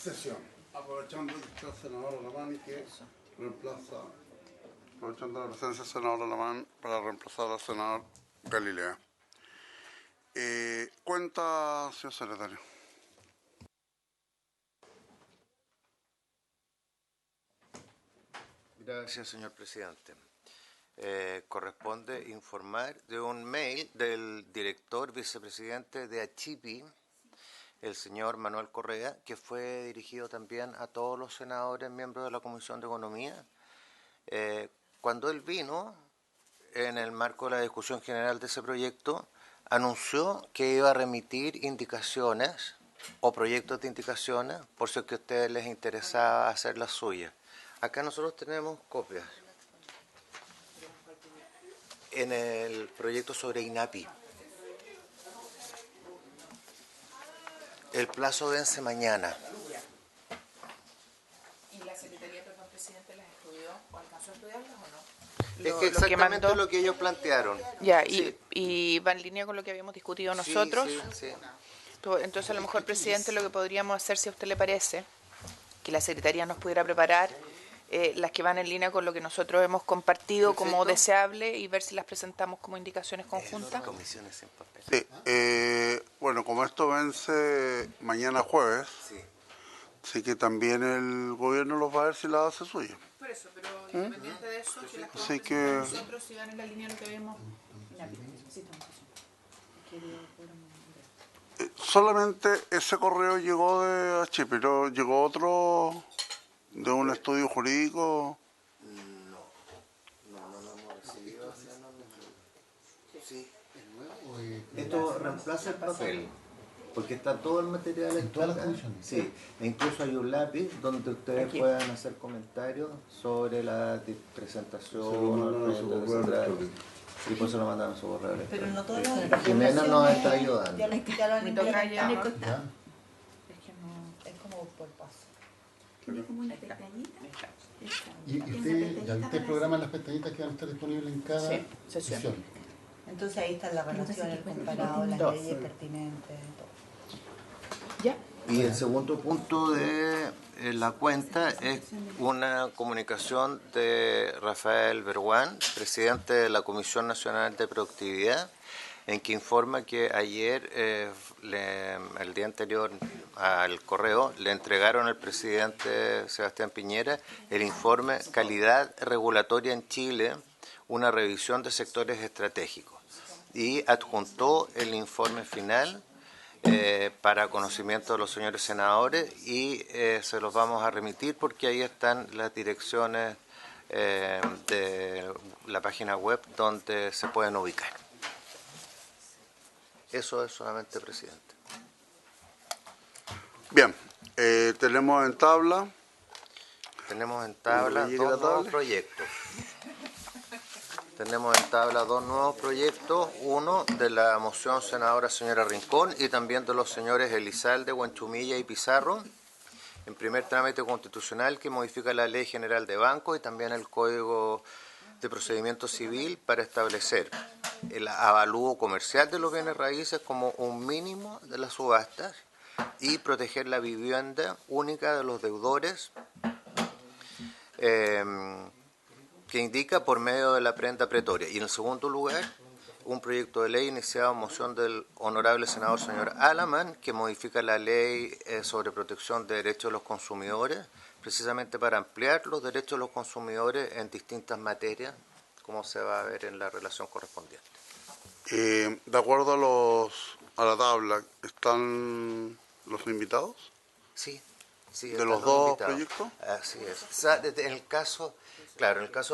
Sesión. Aprovechando que está el senador Alamán y que reemplaza, aprovechando la presencia del senador Alamán para reemplazar al senador Galilea. Cuenta, señor secretario. Gracias, señor presidente. Corresponde informar de un mail del director vicepresidente de Achipi, el señor Manuel Correa, que fue dirigido también a todos los senadores miembros de la Comisión de Economía. Cuando él vino, en el marco de la discusión general de ese proyecto, anunció que iba a remitir indicaciones o proyectos de indicaciones por si es que a ustedes les interesaba hacer las suyas. Acá nosotros tenemos copias. En el proyecto sobre INAPI. El plazo vence mañana. ¿Y la Secretaría, perdón, presidente, las estudió o alcanzó a estudiarlas o no? Es que exactamente lo que ellos plantearon. Ya, Sí. y va en línea con lo que habíamos discutido nosotros. Sí. Entonces, a lo mejor, presidente, lo que podríamos hacer, si a usted le parece, que la Secretaría nos pudiera preparar las que van en línea con lo que nosotros hemos compartido como deseable y ver si las presentamos como indicaciones conjuntas. Comisiones sin papel. Sí, bueno, como esto vence mañana jueves, sí que también el gobierno los va a ver si la hace suya. Por eso, pero independiente de eso, si las Así podemos que nosotros, si van en la línea de lo que vemos. solamente ese correo llegó de H, pero llegó otro de un estudio jurídico. No lo hemos recibido. Sí. Esto reemplaza el papel, porque está todo el material en todas las comisiones. Sí, e incluso hay un lápiz donde ustedes puedan hacer comentarios sobre la presentación, y por eso lo mandaron a su correo electrónico. Pero no todas las Jimena nos está ayudando. Ya lo han implementado. Es que no. Es como por paso. Tiene como una pestañita. Y ustedes programan las pestañitas que van a estar disponibles en cada sesión. Entonces ahí está la relación, el comparado, las leyes pertinentes, todo. Ya. Y el segundo punto de la cuenta es una comunicación de Rafael Berguán, presidente de la Comisión Nacional de Productividad, en que informa que ayer, el día anterior al correo, le entregaron al presidente Sebastián Piñera el informe Calidad Regulatoria en Chile, una revisión de sectores estratégicos, y adjuntó el informe final para conocimiento de los señores senadores y se los vamos a remitir porque ahí están las direcciones de la página web donde se pueden ubicar. Eso es solamente, presidente. Bien, tenemos en tabla. Tenemos en tabla dos nuevos proyectos. Tenemos en tabla dos nuevos proyectos, uno de la moción senadora señora Rincón y también de los señores Elizalde, Huanchumilla y Pizarro, en primer trámite constitucional que modifica la Ley General de Bancos y también el Código de Procedimiento Civil para establecer el avalúo comercial de los bienes raíces como un mínimo de las subastas y proteger la vivienda única de los deudores, que indica por medio de la prenda pretoria. Y en segundo lugar, un proyecto de ley iniciado en moción del honorable senador señor Alamán, que modifica la ley sobre protección de derechos de los consumidores, precisamente para ampliar los derechos de los consumidores en distintas materias, como se va a ver en la relación correspondiente. De acuerdo a la tabla, ¿están los invitados? Sí. ¿De los dos proyectos? Así es. O sea, en el caso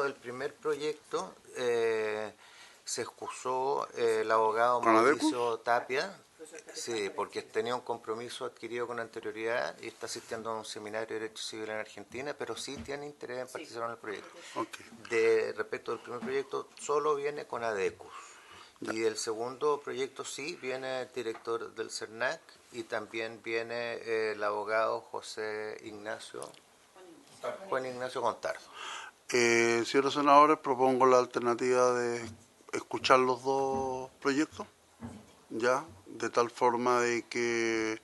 del primer proyecto se excusó el abogado Mauricio Tapia, sí, porque tenía un compromiso adquirido con anterioridad y está asistiendo a un seminario de Derecho Civil en Argentina, pero sí tiene interés en participar en el proyecto. Okay. Respecto al primer proyecto, solo viene con ADECUS. Y el segundo proyecto sí viene el director del CERNAC y también viene el abogado Juan Ignacio Contardo. Señores senadores, propongo la alternativa de escuchar los dos proyectos, ya, de tal forma de que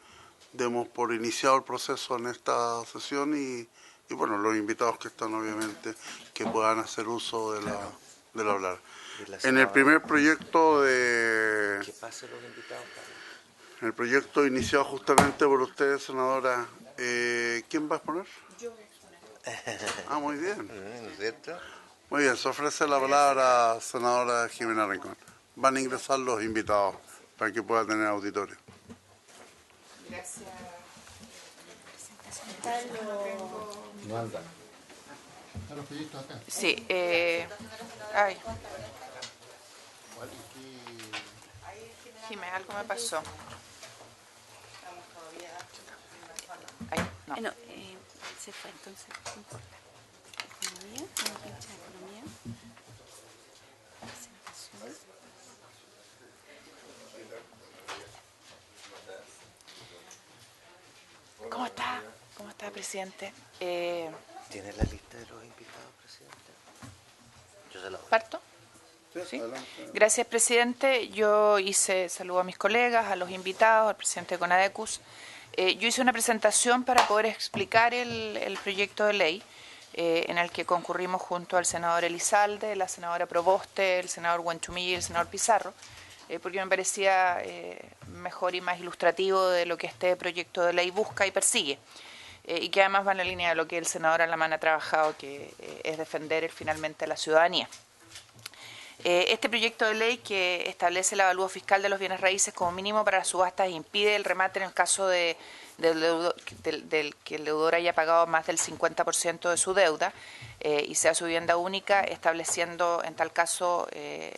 demos por iniciado el proceso en esta sesión y bueno, los invitados que están obviamente que puedan hacer uso del hablar. En el primer proyecto Que pase los invitados para... en el proyecto iniciado justamente por usted, senadora, ¿quién va a exponer? Yo. Ah, muy bien. ¿No es cierto? Muy bien, se ofrece la palabra a senadora Jimena Rincón. Van a ingresar los invitados para que pueda tener auditorio. Gracias. No anda. Están los proyectos acá. Sí, ay, Jimé, algo me pasó. Ay, no. No, se fue entonces. Economía, una pincha de economía. Presentación. ¿Cómo está? ¿Cómo está, presidente? ¿Tiene la lista de los invitados, presidente? Yo se la doy. ¿Parto? ¿Sí? Gracias, presidente. Yo saludo a mis colegas, a los invitados, al presidente de CONADECUS. Yo hice una presentación para poder explicar el proyecto de ley en el que concurrimos junto al senador Elizalde, la senadora Proboste, el senador Huenchumilla y el senador Pizarro, porque me parecía mejor y más ilustrativo de lo que este proyecto de ley busca y persigue. Y que además va en la línea de lo que el senador Alamán ha trabajado, que es defender finalmente a la ciudadanía. Este proyecto de ley que establece el avalúo fiscal de los bienes raíces como mínimo para las subastas impide el remate en el caso del que el deudor haya pagado más del 50% de su deuda y sea su vivienda única, estableciendo en tal caso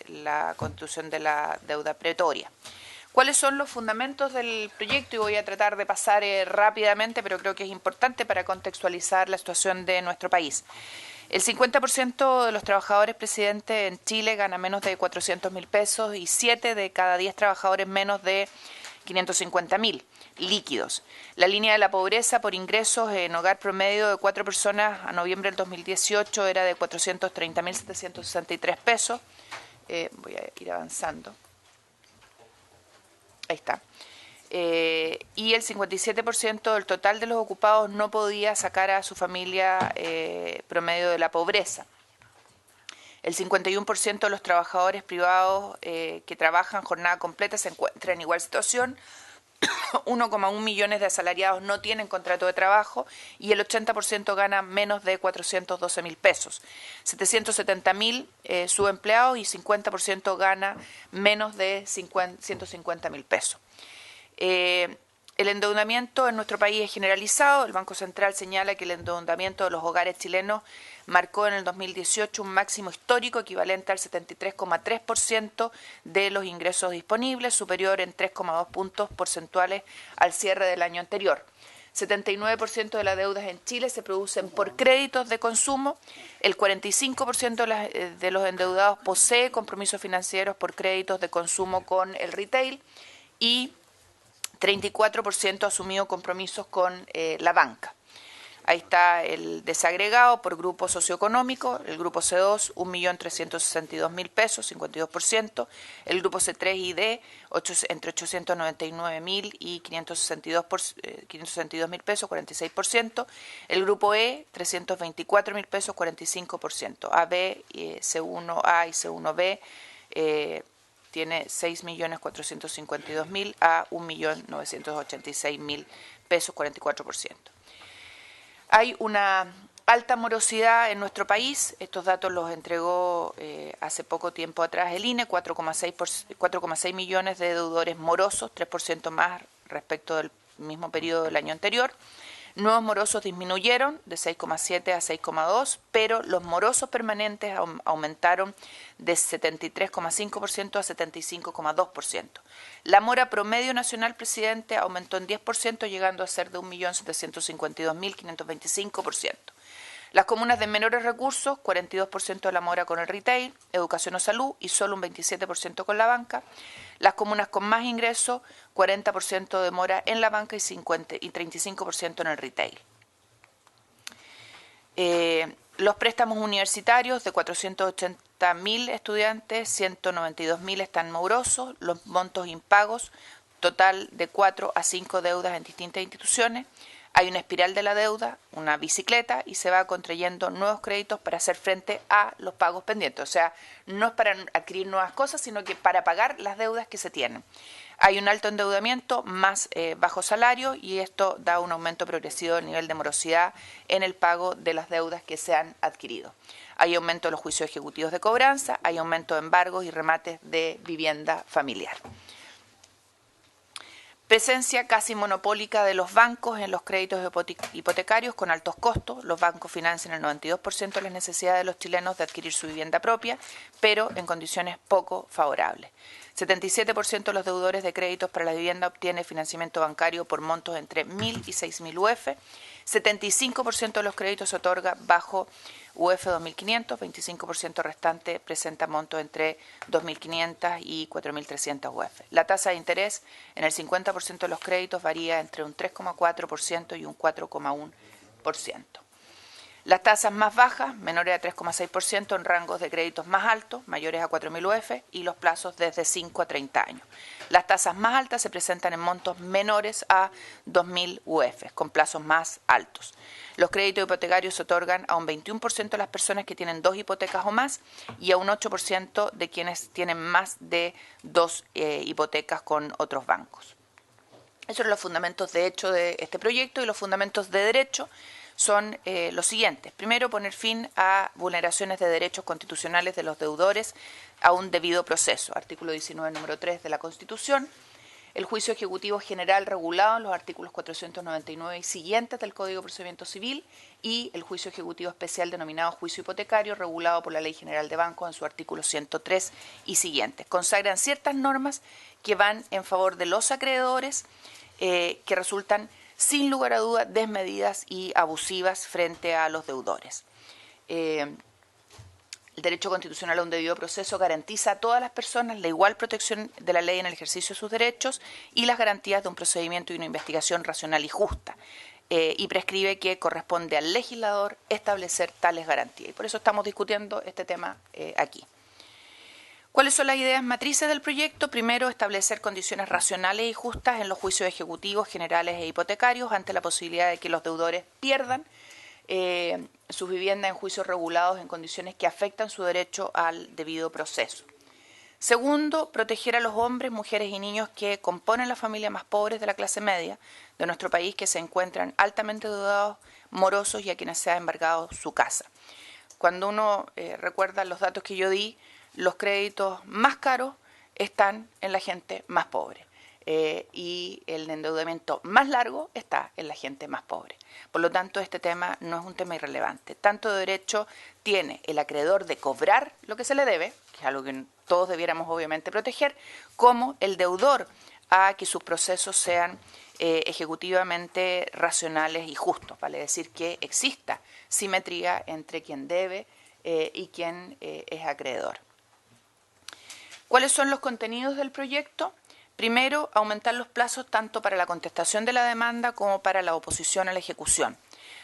la constitución de la deuda pretoria. ¿Cuáles son los fundamentos del proyecto? Y voy a tratar de pasar rápidamente, pero creo que es importante para contextualizar la situación de nuestro país. El 50% de los trabajadores, presidente, en Chile gana menos de 400.000 pesos y 7 de cada 10 trabajadores menos de 550.000 líquidos. La línea de la pobreza por ingresos en hogar promedio de 4 personas a noviembre del 2018 era de 430.763 pesos. Voy a ir avanzando. Ahí está. Y el 57% del total de los ocupados no podía sacar a su familia promedio de la pobreza. El 51% de los trabajadores privados que trabajan jornada completa se encuentran en igual situación. 1,1 millones de asalariados no tienen contrato de trabajo y el 80% gana menos de 412.000 pesos. 770.000 subempleados y 50% gana menos de 150.000 pesos. El endeudamiento en nuestro país es generalizado. El Banco Central señala que el endeudamiento de los hogares chilenos marcó en el 2018 un máximo histórico equivalente al 73,3% de los ingresos disponibles, superior en 3,2 puntos porcentuales al cierre del año anterior. 79% de las deudas en Chile se producen por créditos de consumo, el 45% de los endeudados posee compromisos financieros por créditos de consumo con el retail y 34% asumió compromisos con la banca. Ahí está el desagregado por grupo socioeconómico, el grupo C2, 1.362.000 pesos, 52%, el grupo C3 y D, entre 899.000 y 562.000 pesos, 46%, el grupo E, 324.000 pesos, 45%, AB, C1A y C1B, tiene 6.452.000 a 1.986.000 pesos, 44%. Hay una alta morosidad en nuestro país. Estos datos los entregó hace poco tiempo atrás el INE, 4,6 millones de deudores morosos, 3% más respecto del mismo periodo del año anterior. Nuevos morosos disminuyeron de 6,7 a 6,2, pero los morosos permanentes aumentaron de 73,5% a 75,2%. La mora promedio nacional, presidente, aumentó en 10%, llegando a ser de 1.752.525%. Las comunas de menores recursos, 42% de la mora con el retail, educación o salud y solo un 27% con la banca. Las comunas con más ingresos, 40% de mora en la banca y 35% en el retail. Los préstamos universitarios de 480.000 estudiantes, 192.000 están morosos. Los montos impagos total de 4 a 5 deudas en distintas instituciones. Hay una espiral de la deuda, una bicicleta, y se va contrayendo nuevos créditos para hacer frente a los pagos pendientes. O sea, no es para adquirir nuevas cosas, sino que para pagar las deudas que se tienen. Hay un alto endeudamiento más bajo salario, y esto da un aumento progresivo del nivel de morosidad en el pago de las deudas que se han adquirido. Hay aumento de los juicios ejecutivos de cobranza, hay aumento de embargos y remates de vivienda familiar. Presencia casi monopólica de los bancos en los créditos hipotecarios con altos costos. Los bancos financian el 92% de las necesidades de los chilenos de adquirir su vivienda propia, pero en condiciones poco favorables. 77% de los deudores de créditos para la vivienda obtiene financiamiento bancario por montos entre 1.000 y 6.000 UF. 75% de los créditos se otorga bajo UF 2.500, 25% restante presenta montos entre 2.500 y 4.300 UF. La tasa de interés en el 50% de los créditos varía entre un 3,4% y un 4,1%. Las tasas más bajas, menores a 3,6%, en rangos de créditos más altos, mayores a 4.000 UF, y los plazos desde 5 a 30 años. Las tasas más altas se presentan en montos menores a 2.000 UF, con plazos más altos. Los créditos hipotecarios se otorgan a un 21% de las personas que tienen 2 hipotecas o más, y a un 8% de quienes tienen más de 2 hipotecas con otros bancos. Esos son los fundamentos de hecho de este proyecto, y los fundamentos de derecho son los siguientes. Primero, poner fin a vulneraciones de derechos constitucionales de los deudores a un debido proceso. Artículo 19, número 3 de la Constitución. El juicio ejecutivo general regulado en los artículos 499 y siguientes del Código de Procedimiento Civil, y el juicio ejecutivo especial denominado juicio hipotecario, regulado por la Ley General de Bancos en su artículo 103 y siguientes. Consagran ciertas normas que van en favor de los acreedores, que resultan sin lugar a dudas desmedidas y abusivas frente a los deudores. El derecho constitucional a un debido proceso garantiza a todas las personas la igual protección de la ley en el ejercicio de sus derechos y las garantías de un procedimiento y una investigación racional y justa, y prescribe que corresponde al legislador establecer tales garantías. Y por eso estamos discutiendo este tema aquí. ¿Cuáles son las ideas matrices del proyecto? Primero, establecer condiciones racionales y justas en los juicios ejecutivos, generales e hipotecarios ante la posibilidad de que los deudores pierdan sus viviendas en juicios regulados en condiciones que afectan su derecho al debido proceso. Segundo, proteger a los hombres, mujeres y niños que componen las familias más pobres de la clase media de nuestro país, que se encuentran altamente endeudados, morosos, y a quienes se ha embargado su casa. Cuando uno recuerda los datos que yo di, los créditos más caros están en la gente más pobre, y el endeudamiento más largo está en la gente más pobre. Por lo tanto, este tema no es un tema irrelevante. Tanto derecho tiene el acreedor de cobrar lo que se le debe, que es algo que todos debiéramos obviamente proteger, como el deudor a que sus procesos sean ejecutivamente racionales y justos, vale decir que exista simetría entre quien debe y quien es acreedor. ¿Cuáles son los contenidos del proyecto? Primero, aumentar los plazos tanto para la contestación de la demanda como para la oposición a la ejecución.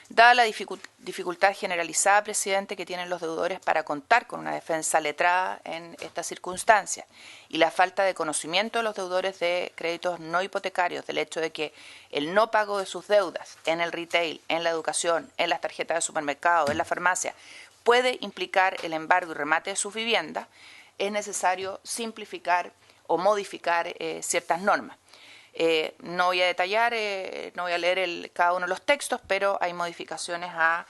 Dada la dificultad generalizada, presidente, que tienen los deudores para contar con una defensa letrada en estas circunstancias, y la falta de conocimiento de los deudores de créditos no hipotecarios del hecho de que el no pago de sus deudas en el retail, en la educación, en las tarjetas de supermercado, en la farmacia, puede implicar el embargo y remate de sus viviendas, es necesario simplificar o modificar ciertas normas. No voy a detallar, no voy a leer cada uno de los textos, pero hay modificaciones a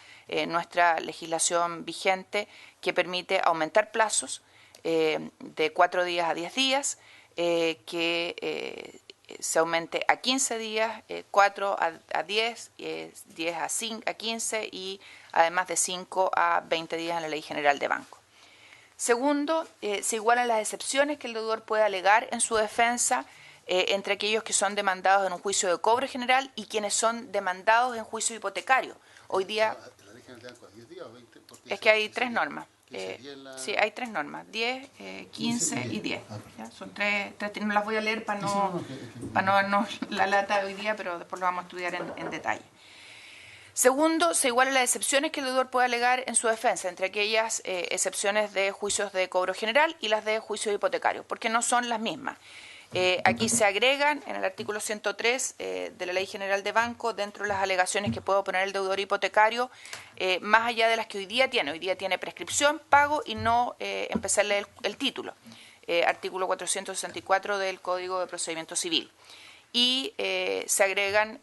nuestra legislación vigente que permite aumentar plazos de 4 días a 10 días, que se aumente a 15 días, 4 a 10, 10 a 15 y además de 5 a 20 días en la Ley General de Bancos. Segundo, se igualan las excepciones que el deudor puede alegar en su defensa entre aquellos que son demandados en un juicio de cobro general y quienes son demandados en juicio hipotecario. Hoy día, es que hay 3 normas. Sí, hay 3 normas, 10, 15 y 10. ¿Ya? Son 3, no las voy a leer para no darnos la lata hoy día, pero después lo vamos a estudiar en detalle. Segundo, se igualan las excepciones que el deudor puede alegar en su defensa, entre aquellas excepciones de juicios de cobro general y las de juicios hipotecarios, porque no son las mismas. Aquí se agregan en el artículo 103 de la Ley General de Banco, dentro de las alegaciones que puede oponer el deudor hipotecario, más allá de las que hoy día tiene prescripción, pago y no empezar a leer el título, artículo 464 del Código de Procedimiento Civil. Y se agregan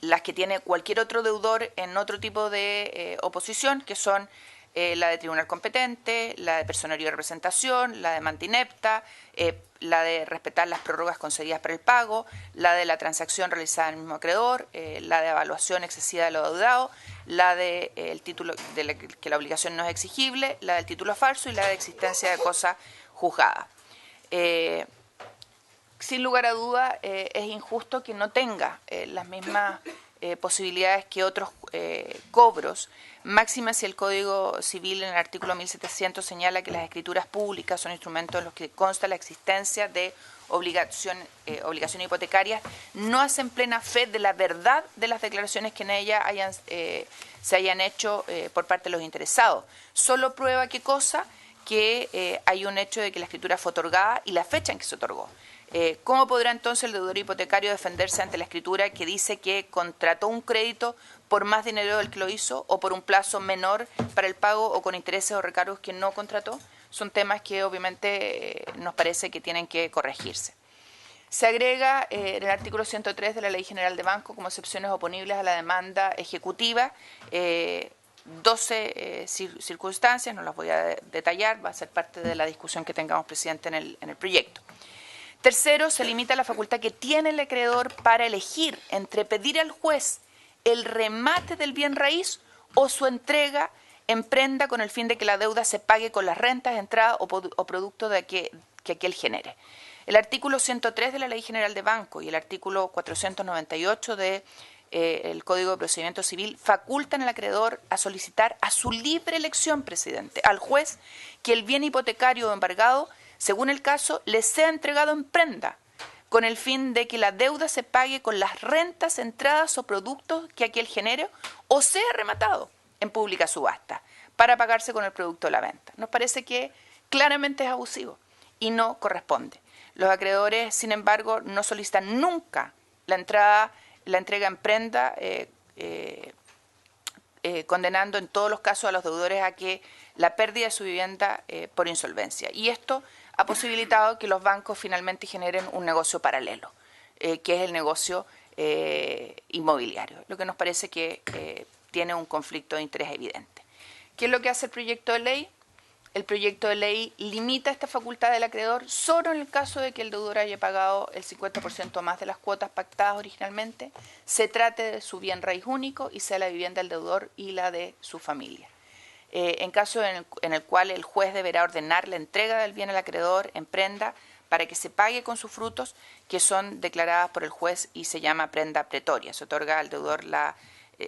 las que tiene cualquier otro deudor en otro tipo de oposición, que son la de tribunal competente, la de personería de representación, la de mantinepta, la de respetar las prórrogas concedidas para el pago, la de la transacción realizada en el mismo acreedor, la de evaluación excesiva de lo deudado, la de el título de que la obligación no es exigible, la del título falso y la de existencia de cosa juzgada. Sin lugar a duda, es injusto que no tenga las mismas posibilidades que otros cobros, máxima si el Código Civil en el artículo 1700 señala que las escrituras públicas son instrumentos en los que consta la existencia de obligaciones hipotecarias, no hacen plena fe de la verdad de las declaraciones que en ella se hayan hecho por parte de los interesados. Solo prueba qué cosa, que hay un hecho de que la escritura fue otorgada y la fecha en que se otorgó. ¿Cómo podrá entonces el deudor hipotecario defenderse ante la escritura que dice que contrató un crédito por más dinero del que lo hizo o por un plazo menor para el pago o con intereses o recargos que no contrató? Son temas que obviamente nos parece que tienen que corregirse. Se agrega en el artículo 103 de la Ley General de Banco como excepciones oponibles a la demanda ejecutiva 12 circunstancias, no las voy a detallar, va a ser parte de la discusión que tengamos, presidente, en el proyecto. Tercero, se limita la facultad que tiene el acreedor para elegir entre pedir al juez el remate del bien raíz o su entrega en prenda con el fin de que la deuda se pague con las rentas, entradas o producto de que aquel genere. El artículo 103 de la Ley General de Banco y el artículo 498 del Código de Procedimiento Civil facultan al acreedor a solicitar a su libre elección, presidente, al juez, que el bien hipotecario o embargado, según el caso, le sea entregado en prenda, con el fin de que la deuda se pague con las rentas, entradas o productos que aquel genere, o sea rematado en pública subasta, para pagarse con el producto de la venta. Nos parece que claramente es abusivo y no corresponde. Los acreedores, sin embargo, no solicitan nunca la entrega en prenda, condenando en todos los casos a los deudores a que la pérdida de su vivienda por insolvencia. Y esto ha posibilitado que los bancos finalmente generen un negocio paralelo, que es el negocio inmobiliario, lo que nos parece que tiene un conflicto de interés evidente. ¿Qué es lo que hace el proyecto de ley? El proyecto de ley limita esta facultad del acreedor solo en el caso de que el deudor haya pagado el 50% más de las cuotas pactadas originalmente, se trate de su bien raíz único y sea la vivienda del deudor y la de su familia. En caso en el cual el juez deberá ordenar la entrega del bien al acreedor en prenda para que se pague con sus frutos, que son declaradas por el juez y se llama prenda pretoria. Se otorga al deudor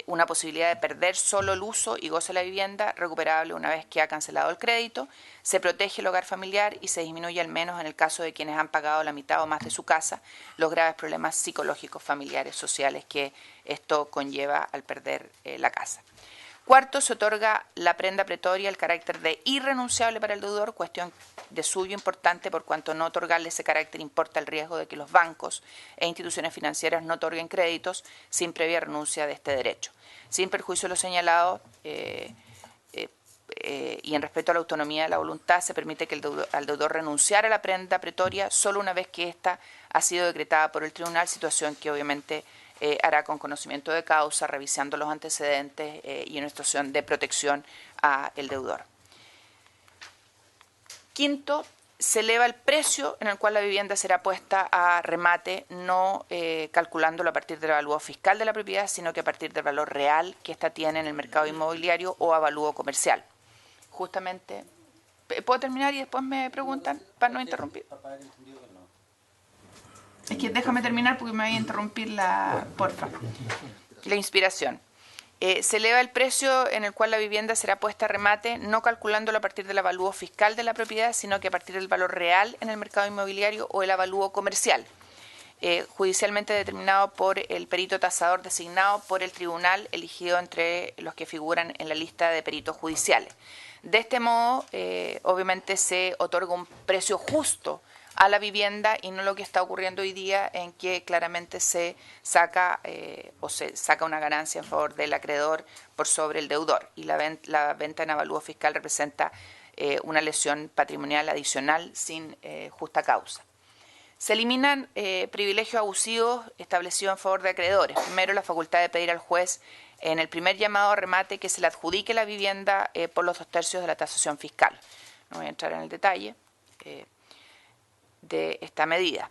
una posibilidad de perder solo el uso y goce de la vivienda, recuperable una vez que ha cancelado el crédito, se protege el hogar familiar y se disminuye al menos en el caso de quienes han pagado la mitad o más de su casa los graves problemas psicológicos, familiares, sociales que esto conlleva al perder la casa. Cuarto, se otorga la prenda pretoria el carácter de irrenunciable para el deudor, cuestión de suyo importante por cuanto no otorgarle ese carácter importa el riesgo de que los bancos e instituciones financieras no otorguen créditos sin previa renuncia de este derecho. Sin perjuicio de lo señalado y en respeto a la autonomía de la voluntad, se permite que al deudor renunciar a la prenda pretoria solo una vez que ésta ha sido decretada por el tribunal, situación que obviamente hará con conocimiento de causa, revisando los antecedentes y en una situación de protección al deudor. Quinto, se eleva el precio en el cual la vivienda será puesta a remate, no calculándolo a partir del avalúo fiscal de la propiedad, sino que a partir del valor real que ésta tiene en el mercado inmobiliario o avalúo comercial. Justamente, ¿puedo terminar y después me preguntan para no interrumpir? Es que déjame terminar porque me voy a interrumpir la inspiración. Se eleva el precio en el cual la vivienda será puesta a remate, no calculándolo a partir del avalúo fiscal de la propiedad, sino que a partir del valor real en el mercado inmobiliario o el avalúo comercial, judicialmente determinado por el perito tasador designado por el tribunal elegido entre los que figuran en la lista de peritos judiciales. De este modo, obviamente se otorga un precio justo a la vivienda y no lo que está ocurriendo hoy día, en que claramente se saca una ganancia en favor del acreedor por sobre el deudor, y la venta en avalúo fiscal representa una lesión patrimonial adicional sin justa causa. Se eliminan privilegios abusivos establecidos en favor de acreedores. Primero, la facultad de pedir al juez en el primer llamado a remate que se le adjudique la vivienda por los 2/3 de la tasación fiscal. No voy a entrar en el detalle de esta medida.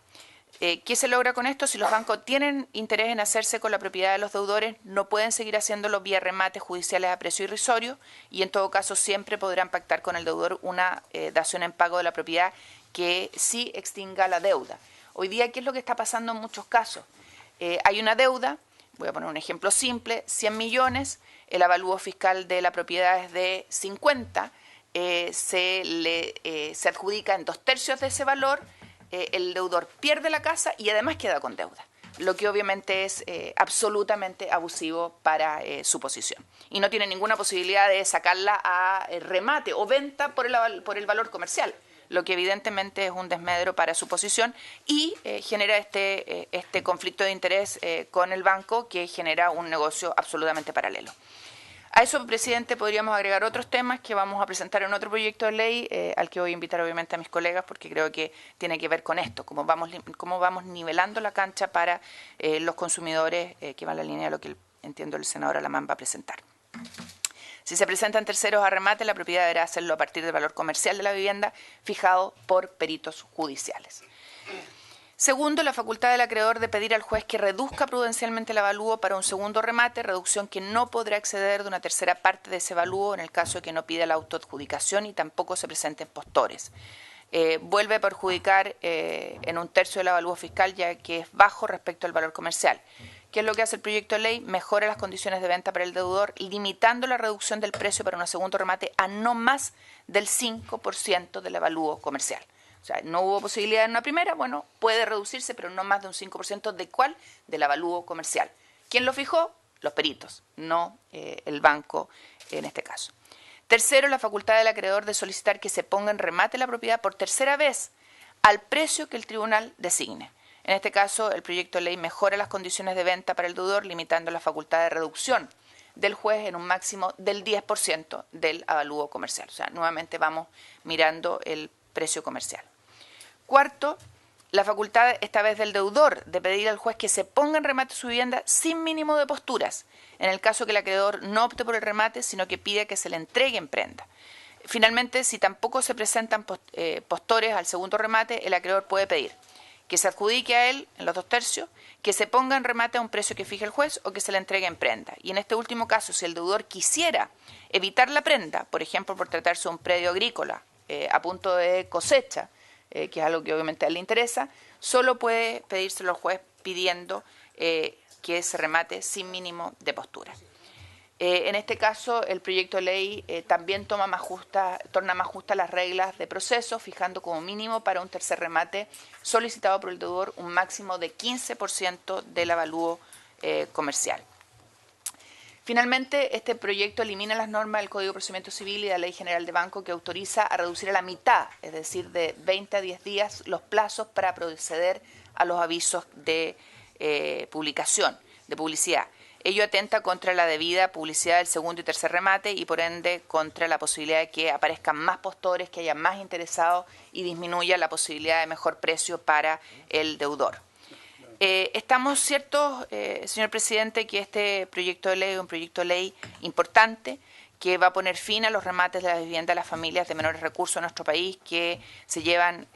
¿Qué se logra con esto? Si los bancos tienen interés en hacerse con la propiedad de los deudores, no pueden seguir haciéndolo vía remates judiciales a precio irrisorio, y en todo caso siempre podrán pactar con el deudor una dación en pago de la propiedad que sí extinga la deuda. Hoy día, ¿qué es lo que está pasando en muchos casos? Hay una deuda, voy a poner un ejemplo simple, 100 millones, el avalúo fiscal de la propiedad es de 50, se adjudica en 2/3 de ese valor, el deudor pierde la casa y además queda con deuda, lo que obviamente es absolutamente abusivo para su posición. Y no tiene ninguna posibilidad de sacarla a remate o venta por el valor comercial, lo que evidentemente es un desmedro para su posición y genera este conflicto de interés con el banco, que genera un negocio absolutamente paralelo. A eso, presidente, podríamos agregar otros temas que vamos a presentar en otro proyecto de ley, al que voy a invitar obviamente a mis colegas, porque creo que tiene que ver con esto, cómo vamos nivelando la cancha para los consumidores, que va en la línea de lo que entiendo el senador Alamán va a presentar. Si se presentan terceros a remate, la propiedad deberá hacerlo a partir del valor comercial de la vivienda fijado por peritos judiciales. Segundo, la facultad del acreedor de pedir al juez que reduzca prudencialmente el avalúo para un segundo remate, reducción que no podrá exceder de una tercera parte de ese avalúo en el caso de que no pida la autoadjudicación y tampoco se presenten postores. Vuelve a perjudicar en 1/3 del avalúo fiscal, ya que es bajo respecto al valor comercial. ¿Qué es lo que hace el proyecto de ley? Mejora las condiciones de venta para el deudor, limitando la reducción del precio para un segundo remate a no más del 5% del avalúo comercial. O sea, no hubo posibilidad en una primera, bueno, puede reducirse, pero no más de un 5%. ¿De cuál? Del avalúo comercial. ¿Quién lo fijó? Los peritos, no el banco en este caso. Tercero, la facultad del acreedor de solicitar que se ponga en remate la propiedad por tercera vez al precio que el tribunal designe. En este caso, el proyecto de ley mejora las condiciones de venta para el deudor, limitando la facultad de reducción del juez en un máximo del 10% del avalúo comercial. O sea, nuevamente vamos mirando el precio comercial. Cuarto, la facultad, esta vez del deudor, de pedir al juez que se ponga en remate su vivienda sin mínimo de posturas, en el caso que el acreedor no opte por el remate, sino que pida que se le entregue en prenda. Finalmente, si tampoco se presentan postores al segundo remate, el acreedor puede pedir que se adjudique a él en los 2/3, que se ponga en remate a un precio que fije el juez o que se le entregue en prenda. Y en este último caso, si el deudor quisiera evitar la prenda, por ejemplo, por tratarse de un predio agrícola a punto de cosecha, que es algo que obviamente a él le interesa, solo puede pedírselo al juez pidiendo que se remate sin mínimo de postura. En este caso, el proyecto de ley también torna más justas las reglas de proceso, fijando como mínimo para un tercer remate solicitado por el deudor un máximo de 15% del avalúo comercial. Finalmente, este proyecto elimina las normas del Código de Procedimiento Civil y de la Ley General de Banco, que autoriza a reducir a la mitad, es decir, de 20 a 10 días, los plazos para proceder a los avisos de publicación, de publicidad. Ello atenta contra la debida publicidad del segundo y tercer remate y, por ende, contra la posibilidad de que aparezcan más postores, que haya más interesados y disminuya la posibilidad de mejor precio para el deudor. Estamos ciertos, señor presidente, que este proyecto de ley es un proyecto de ley importante que va a poner fin a los remates de la vivienda a las familias de menores recursos en nuestro país, que se llevan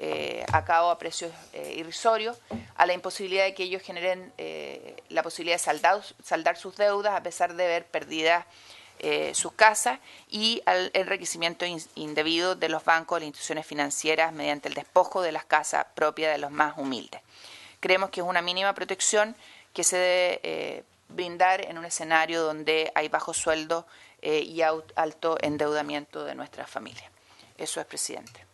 a cabo a precios irrisorios, a la imposibilidad de que ellos generen la posibilidad de saldar sus deudas a pesar de ver perdidas sus casas, y al enriquecimiento indebido de los bancos, de las instituciones financieras, mediante el despojo de las casas propias de los más humildes. Creemos que es una mínima protección que se debe brindar en un escenario donde hay bajos sueldos y alto endeudamiento de nuestras familias. Eso es, presidente.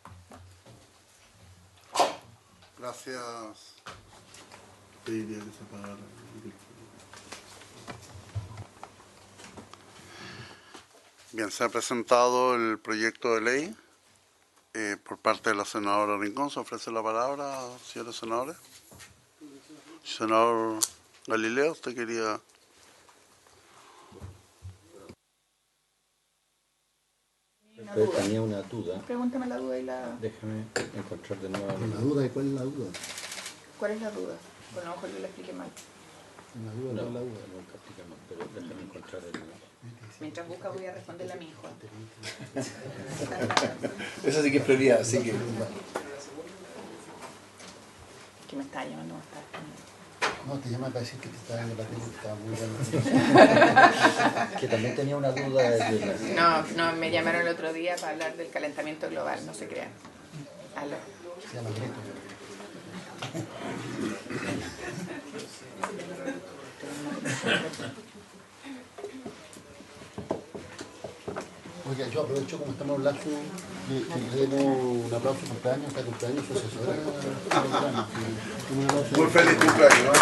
Gracias. Bien, se ha presentado el proyecto de ley. Por parte de la senadora Rincón, se ofrece la palabra, señores senadores. Senador Galileo, usted quería... Tenía una duda. Pregúntame la duda y la... Déjame encontrar de nuevo. ¿La duda de cuál es la duda? ¿Cuál es la duda? Bueno, a lo mejor yo la expliqué mal. La duda, No, ¿cuál es la duda? nunca explicamos, pero déjame encontrar el... Mientras busca voy a responderle a mi hijo. Eso sí que es prioridad, así que... Que me está llamando, me está respondiendo. No, te llama para decir que te estaba viendo la tele, que estaba muy bueno. Que también tenía una duda de... No, me llamaron el otro día para hablar del calentamiento global, no se crean. Aló. Se llama Greto. Oiga, yo aprovecho, como estamos hablando, que le demos un aplauso por cumpleaños, esta cumpleaños, su asesora. Muy feliz cumpleaños.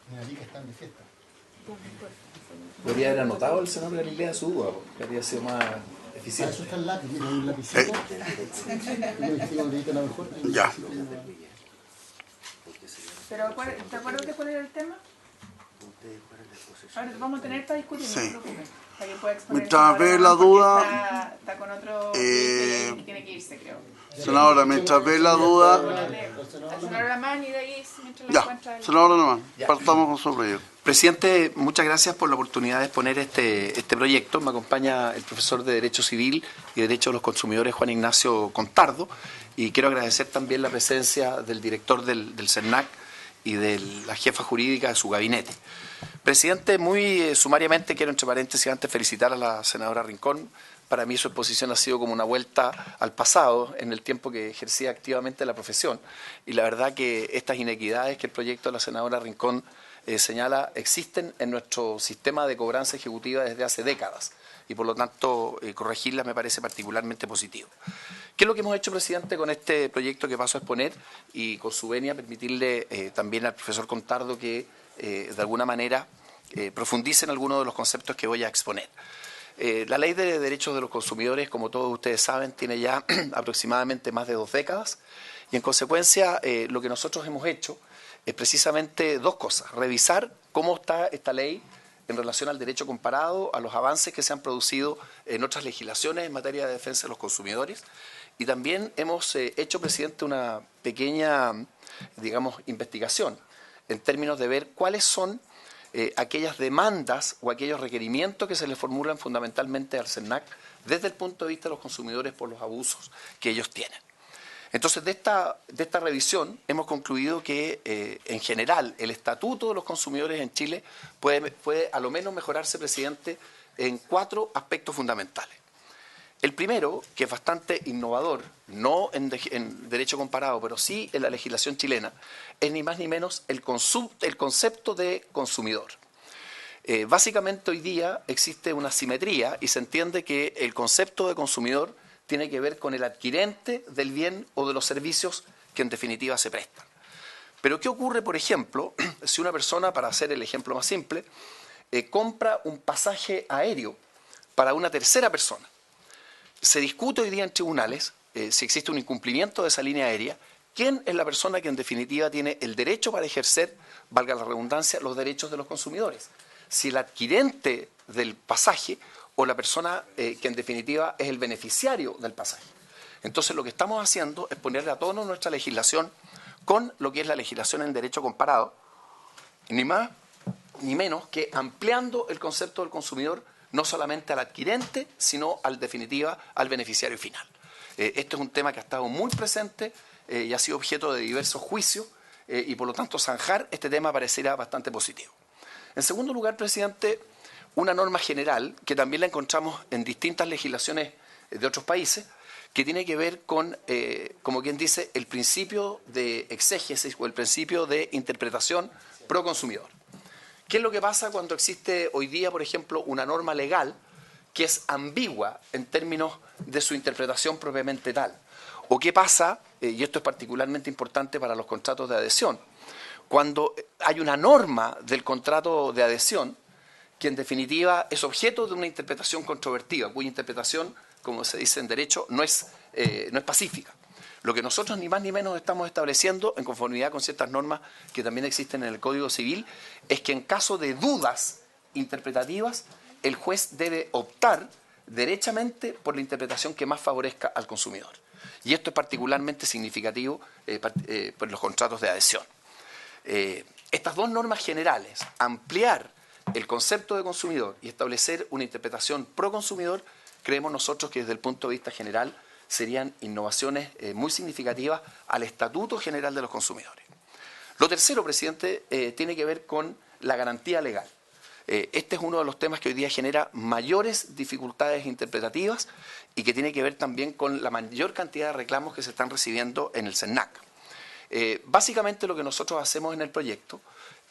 Mira, aquí que están de fiesta. Podría haber anotado el senador Galilea su duda, que habría sido más Ah, eficiente. eso está el lápiz, tiene un lapicito. Ya. Pero, ¿te acuerdas de cuál era el tema? Ahora vamos a tener esta discusión, Sí. no te preocupes. Para que pueda exponer Mientras el ve panorama, la porque duda, está con otro cliente y tiene que irse, creo. senadora, mientras ve la duda... Al senador Lamán y de ahí, mientras la Ya, encuentra... senadora nomás, partamos con su proyecto. Presidente, muchas gracias por la oportunidad de exponer este proyecto. Me acompaña el profesor de Derecho Civil y Derecho de los Consumidores, Juan Ignacio Contardo, y quiero agradecer también la presencia del director del CERNAC y de la jefa jurídica de su gabinete. Presidente, muy sumariamente quiero, entre paréntesis, antes felicitar a la senadora Rincón. Para mí su exposición ha sido como una vuelta al pasado en el tiempo que ejercía activamente la profesión. Y la verdad que estas inequidades que el proyecto de la senadora Rincón señala existen en nuestro sistema de cobranza ejecutiva desde hace décadas. Y por lo tanto, corregirlas me parece particularmente positivo. ¿Qué es lo que hemos hecho, presidente, con este proyecto que paso a exponer? Y con su venia permitirle también al profesor Contardo que de alguna manera profundice en algunos de los conceptos que voy a exponer. La Ley de Derechos de los Consumidores, como todos ustedes saben, tiene ya aproximadamente más de 2 décadas y en consecuencia lo que nosotros hemos hecho es precisamente 2 cosas. Revisar cómo está esta ley en relación al derecho comparado, a los avances que se han producido en otras legislaciones en materia de defensa de los consumidores. Y también hemos hecho, presidente, una pequeña, digamos, investigación en términos de ver cuáles son aquellas demandas o aquellos requerimientos que se le formulan fundamentalmente al CERNAC desde el punto de vista de los consumidores por los abusos que ellos tienen. Entonces, de esta revisión hemos concluido que, en general, el estatuto de los consumidores en Chile puede a lo menos mejorarse, presidente, en 4 aspectos fundamentales. El primero, que es bastante innovador, no en derecho comparado, pero sí en la legislación chilena, es ni más ni menos el concepto de consumidor. Básicamente hoy día existe una asimetría y se entiende que el concepto de consumidor tiene que ver con el adquirente del bien o de los servicios que en definitiva se prestan. Pero ¿qué ocurre, por ejemplo, si una persona, para hacer el ejemplo más simple, compra un pasaje aéreo para una tercera persona? Se discute hoy día en tribunales si existe un incumplimiento de esa línea aérea, quién es la persona que en definitiva tiene el derecho para ejercer, valga la redundancia, los derechos de los consumidores. Si el adquirente del pasaje o la persona que en definitiva es el beneficiario del pasaje. Entonces lo que estamos haciendo es ponerle a tono nuestra legislación con lo que es la legislación en derecho comparado, ni más ni menos que ampliando el concepto del consumidor no solamente al adquirente, sino al definitiva al beneficiario final. Este es un tema que ha estado muy presente y ha sido objeto de diversos juicios y por lo tanto zanjar este tema pareciera bastante positivo. En segundo lugar, presidente, una norma general que también la encontramos en distintas legislaciones de otros países que tiene que ver con, como quien dice, el principio de exégesis o el principio de interpretación pro consumidor. ¿Qué es lo que pasa cuando existe hoy día, por ejemplo, una norma legal que es ambigua en términos de su interpretación propiamente tal? ¿O qué pasa, y esto es particularmente importante para los contratos de adhesión, cuando hay una norma del contrato de adhesión que en definitiva es objeto de una interpretación controvertida, cuya interpretación, como se dice en derecho, no es pacífica. Lo que nosotros ni más ni menos estamos estableciendo, en conformidad con ciertas normas que también existen en el Código Civil, es que en caso de dudas interpretativas, el juez debe optar derechamente por la interpretación que más favorezca al consumidor. Y esto es particularmente significativo por los contratos de adhesión. Estas dos normas generales, ampliar el concepto de consumidor y establecer una interpretación pro consumidor, creemos nosotros que desde el punto de vista general serían innovaciones muy significativas al Estatuto General de los Consumidores. Lo tercero, presidente, tiene que ver con la garantía legal. Este es uno de los temas que hoy día genera mayores dificultades interpretativas y que tiene que ver también con la mayor cantidad de reclamos que se están recibiendo en el CERNAC. Básicamente lo que nosotros hacemos en el proyecto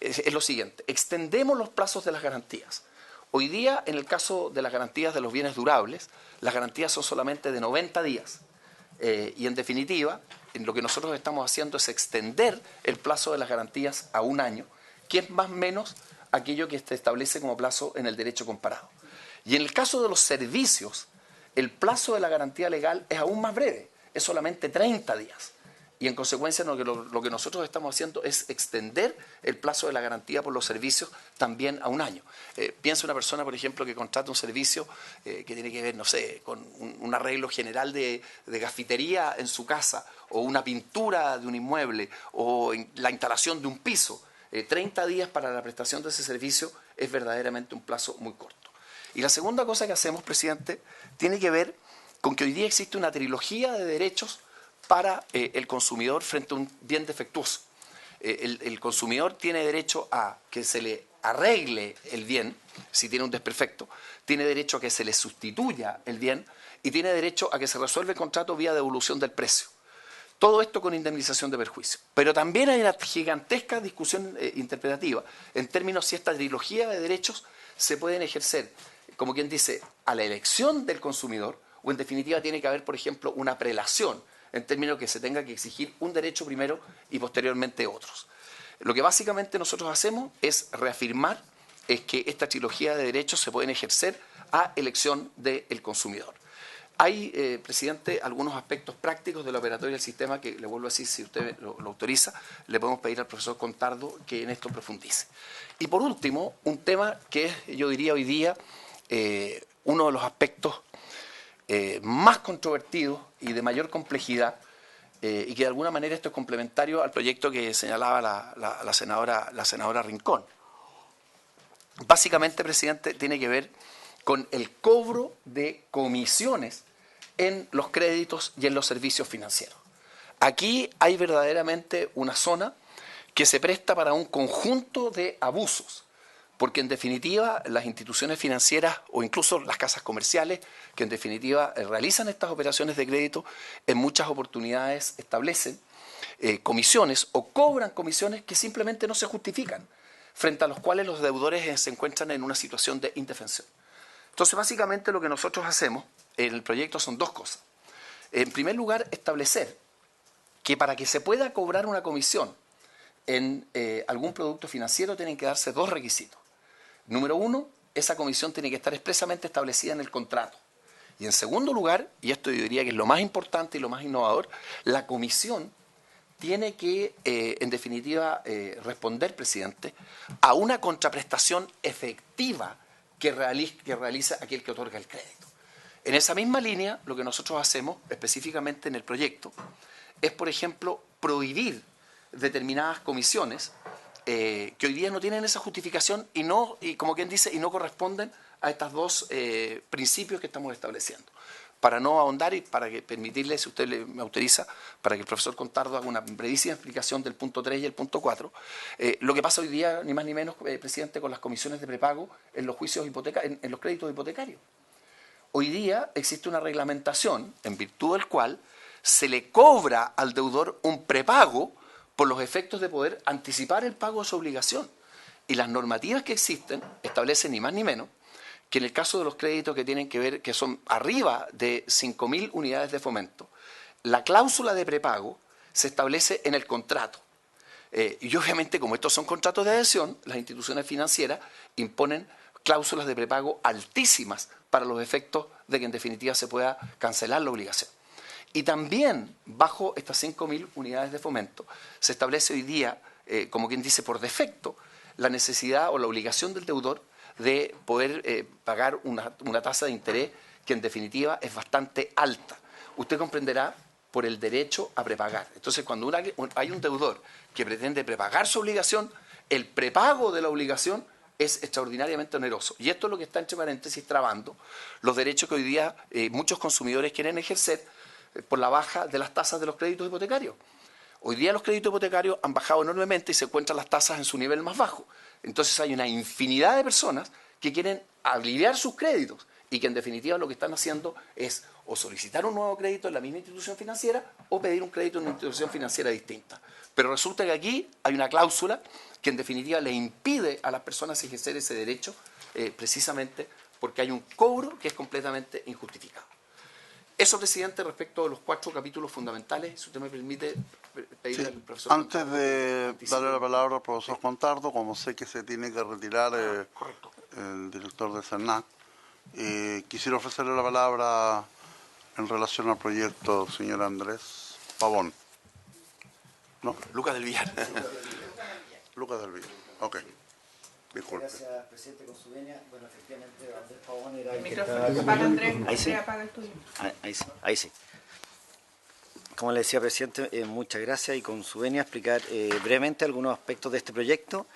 es lo siguiente: extendemos los plazos de las garantías. Hoy día, en el caso de las garantías de los bienes durables, las garantías son solamente de 90 días. Y en definitiva, lo que nosotros estamos haciendo es extender el plazo de las garantías a 1 año, que es más o menos aquello que se establece como plazo en el derecho comparado. Y en el caso de los servicios, el plazo de la garantía legal es aún más breve, es solamente 30 días. Y en consecuencia lo que nosotros estamos haciendo es extender el plazo de la garantía por los servicios también a 1 año. Piensa una persona, por ejemplo, que contrata un servicio que tiene que ver, no sé, con un arreglo general de gafitería en su casa, o una pintura de un inmueble, o la instalación de un piso. 30 días para la prestación de ese servicio es verdaderamente un plazo muy corto. Y la segunda cosa que hacemos, presidente, tiene que ver con que hoy día existe una trilogía de derechos para el consumidor frente a un bien defectuoso. El consumidor tiene derecho a que se le arregle el bien, si tiene un desperfecto, tiene derecho a que se le sustituya el bien y tiene derecho a que se resuelva el contrato vía devolución del precio. Todo esto con indemnización de perjuicio. Pero también hay una gigantesca discusión interpretativa en términos si esta trilogía de derechos se pueden ejercer, como quien dice, a la elección del consumidor, o en definitiva tiene que haber, por ejemplo, una prelación, en términos que se tenga que exigir un derecho primero y posteriormente otros. Lo que básicamente nosotros hacemos es reafirmar que esta trilogía de derechos se pueden ejercer a elección del consumidor. Hay, presidente, algunos aspectos prácticos de la operatoria del sistema que, le vuelvo a decir, si usted lo autoriza, le podemos pedir al profesor Contardo que en esto profundice. Y por último, un tema que es, yo diría hoy día, uno de los aspectos más controvertidos y de mayor complejidad, y que de alguna manera esto es complementario al proyecto que señalaba la senadora Rincón. Básicamente, presidente, tiene que ver con el cobro de comisiones en los créditos y en los servicios financieros. Aquí hay verdaderamente una zona que se presta para un conjunto de abusos, porque en definitiva las instituciones financieras o incluso las casas comerciales que en definitiva realizan estas operaciones de crédito en muchas oportunidades establecen comisiones o cobran comisiones que simplemente no se justifican, frente a los cuales los deudores se encuentran en una situación de indefensión. Entonces, básicamente lo que nosotros hacemos en el proyecto son dos cosas. En primer lugar, establecer que para que se pueda cobrar una comisión en algún producto financiero tienen que darse dos requisitos. Número uno, esa comisión tiene que estar expresamente establecida en el contrato. Y en segundo lugar, y esto yo diría que es lo más importante y lo más innovador, la comisión tiene que, en definitiva, responder, presidente, a una contraprestación efectiva que realiza aquel que otorga el crédito. En esa misma línea, lo que nosotros hacemos, específicamente en el proyecto, es, por ejemplo, prohibir determinadas comisiones que hoy día no tienen esa justificación y como quien dice, y no corresponden a estos dos principios que estamos estableciendo. Para no ahondar y para que permitirle, si usted me autoriza, para que el profesor Contardo haga una brevísima explicación del punto 3 y el punto 4, lo que pasa hoy día, ni más ni menos, presidente, con las comisiones de prepago en los juicios en los créditos hipotecarios. Hoy día existe una reglamentación en virtud del cual se le cobra al deudor un prepago por los efectos de poder anticipar el pago de su obligación. Y las normativas que existen establecen ni más ni menos que en el caso de los créditos que tienen que ver, que son arriba de 5.000 unidades de fomento, la cláusula de prepago se establece en el contrato. Y obviamente, como estos son contratos de adhesión, las instituciones financieras imponen cláusulas de prepago altísimas para los efectos de que en definitiva se pueda cancelar la obligación. Y también, bajo estas 5.000 unidades de fomento, se establece hoy día, como quien dice, por defecto, la necesidad o la obligación del deudor de poder pagar una tasa de interés que en definitiva es bastante alta. Usted comprenderá por el derecho a prepagar. Entonces, cuando hay un deudor que pretende prepagar su obligación, el prepago de la obligación es extraordinariamente oneroso. Y esto es lo que está, entre paréntesis, trabando los derechos que hoy día muchos consumidores quieren ejercer por la baja de las tasas de los créditos hipotecarios. Hoy día los créditos hipotecarios han bajado enormemente y se encuentran las tasas en su nivel más bajo. Entonces hay una infinidad de personas que quieren aliviar sus créditos y que en definitiva lo que están haciendo es o solicitar un nuevo crédito en la misma institución financiera o pedir un crédito en una institución financiera distinta. Pero resulta que aquí hay una cláusula que en definitiva le impide a las personas ejercer ese derecho precisamente porque hay un cobro que es completamente injustificado. Eso, presidente, respecto a los 4 capítulos fundamentales, si usted me permite pedirle al profesor. Antes de darle la palabra al profesor Contardo, como sé que se tiene que retirar el director del CERNAC, quisiera ofrecerle la palabra en relación al proyecto, señor Andrés Pavón. ¿No? Lucas del Villar. Lucas del Villar. Ok. Disculpe. Gracias, presidente, con su venia. Bueno, efectivamente, Andrés Pavón era El micrófono. Apaga, Andrés. Ahí sí. Apaga el tuyo. Ahí sí. Como le decía, presidente, muchas gracias y con su venia explicar brevemente algunos aspectos de este proyecto.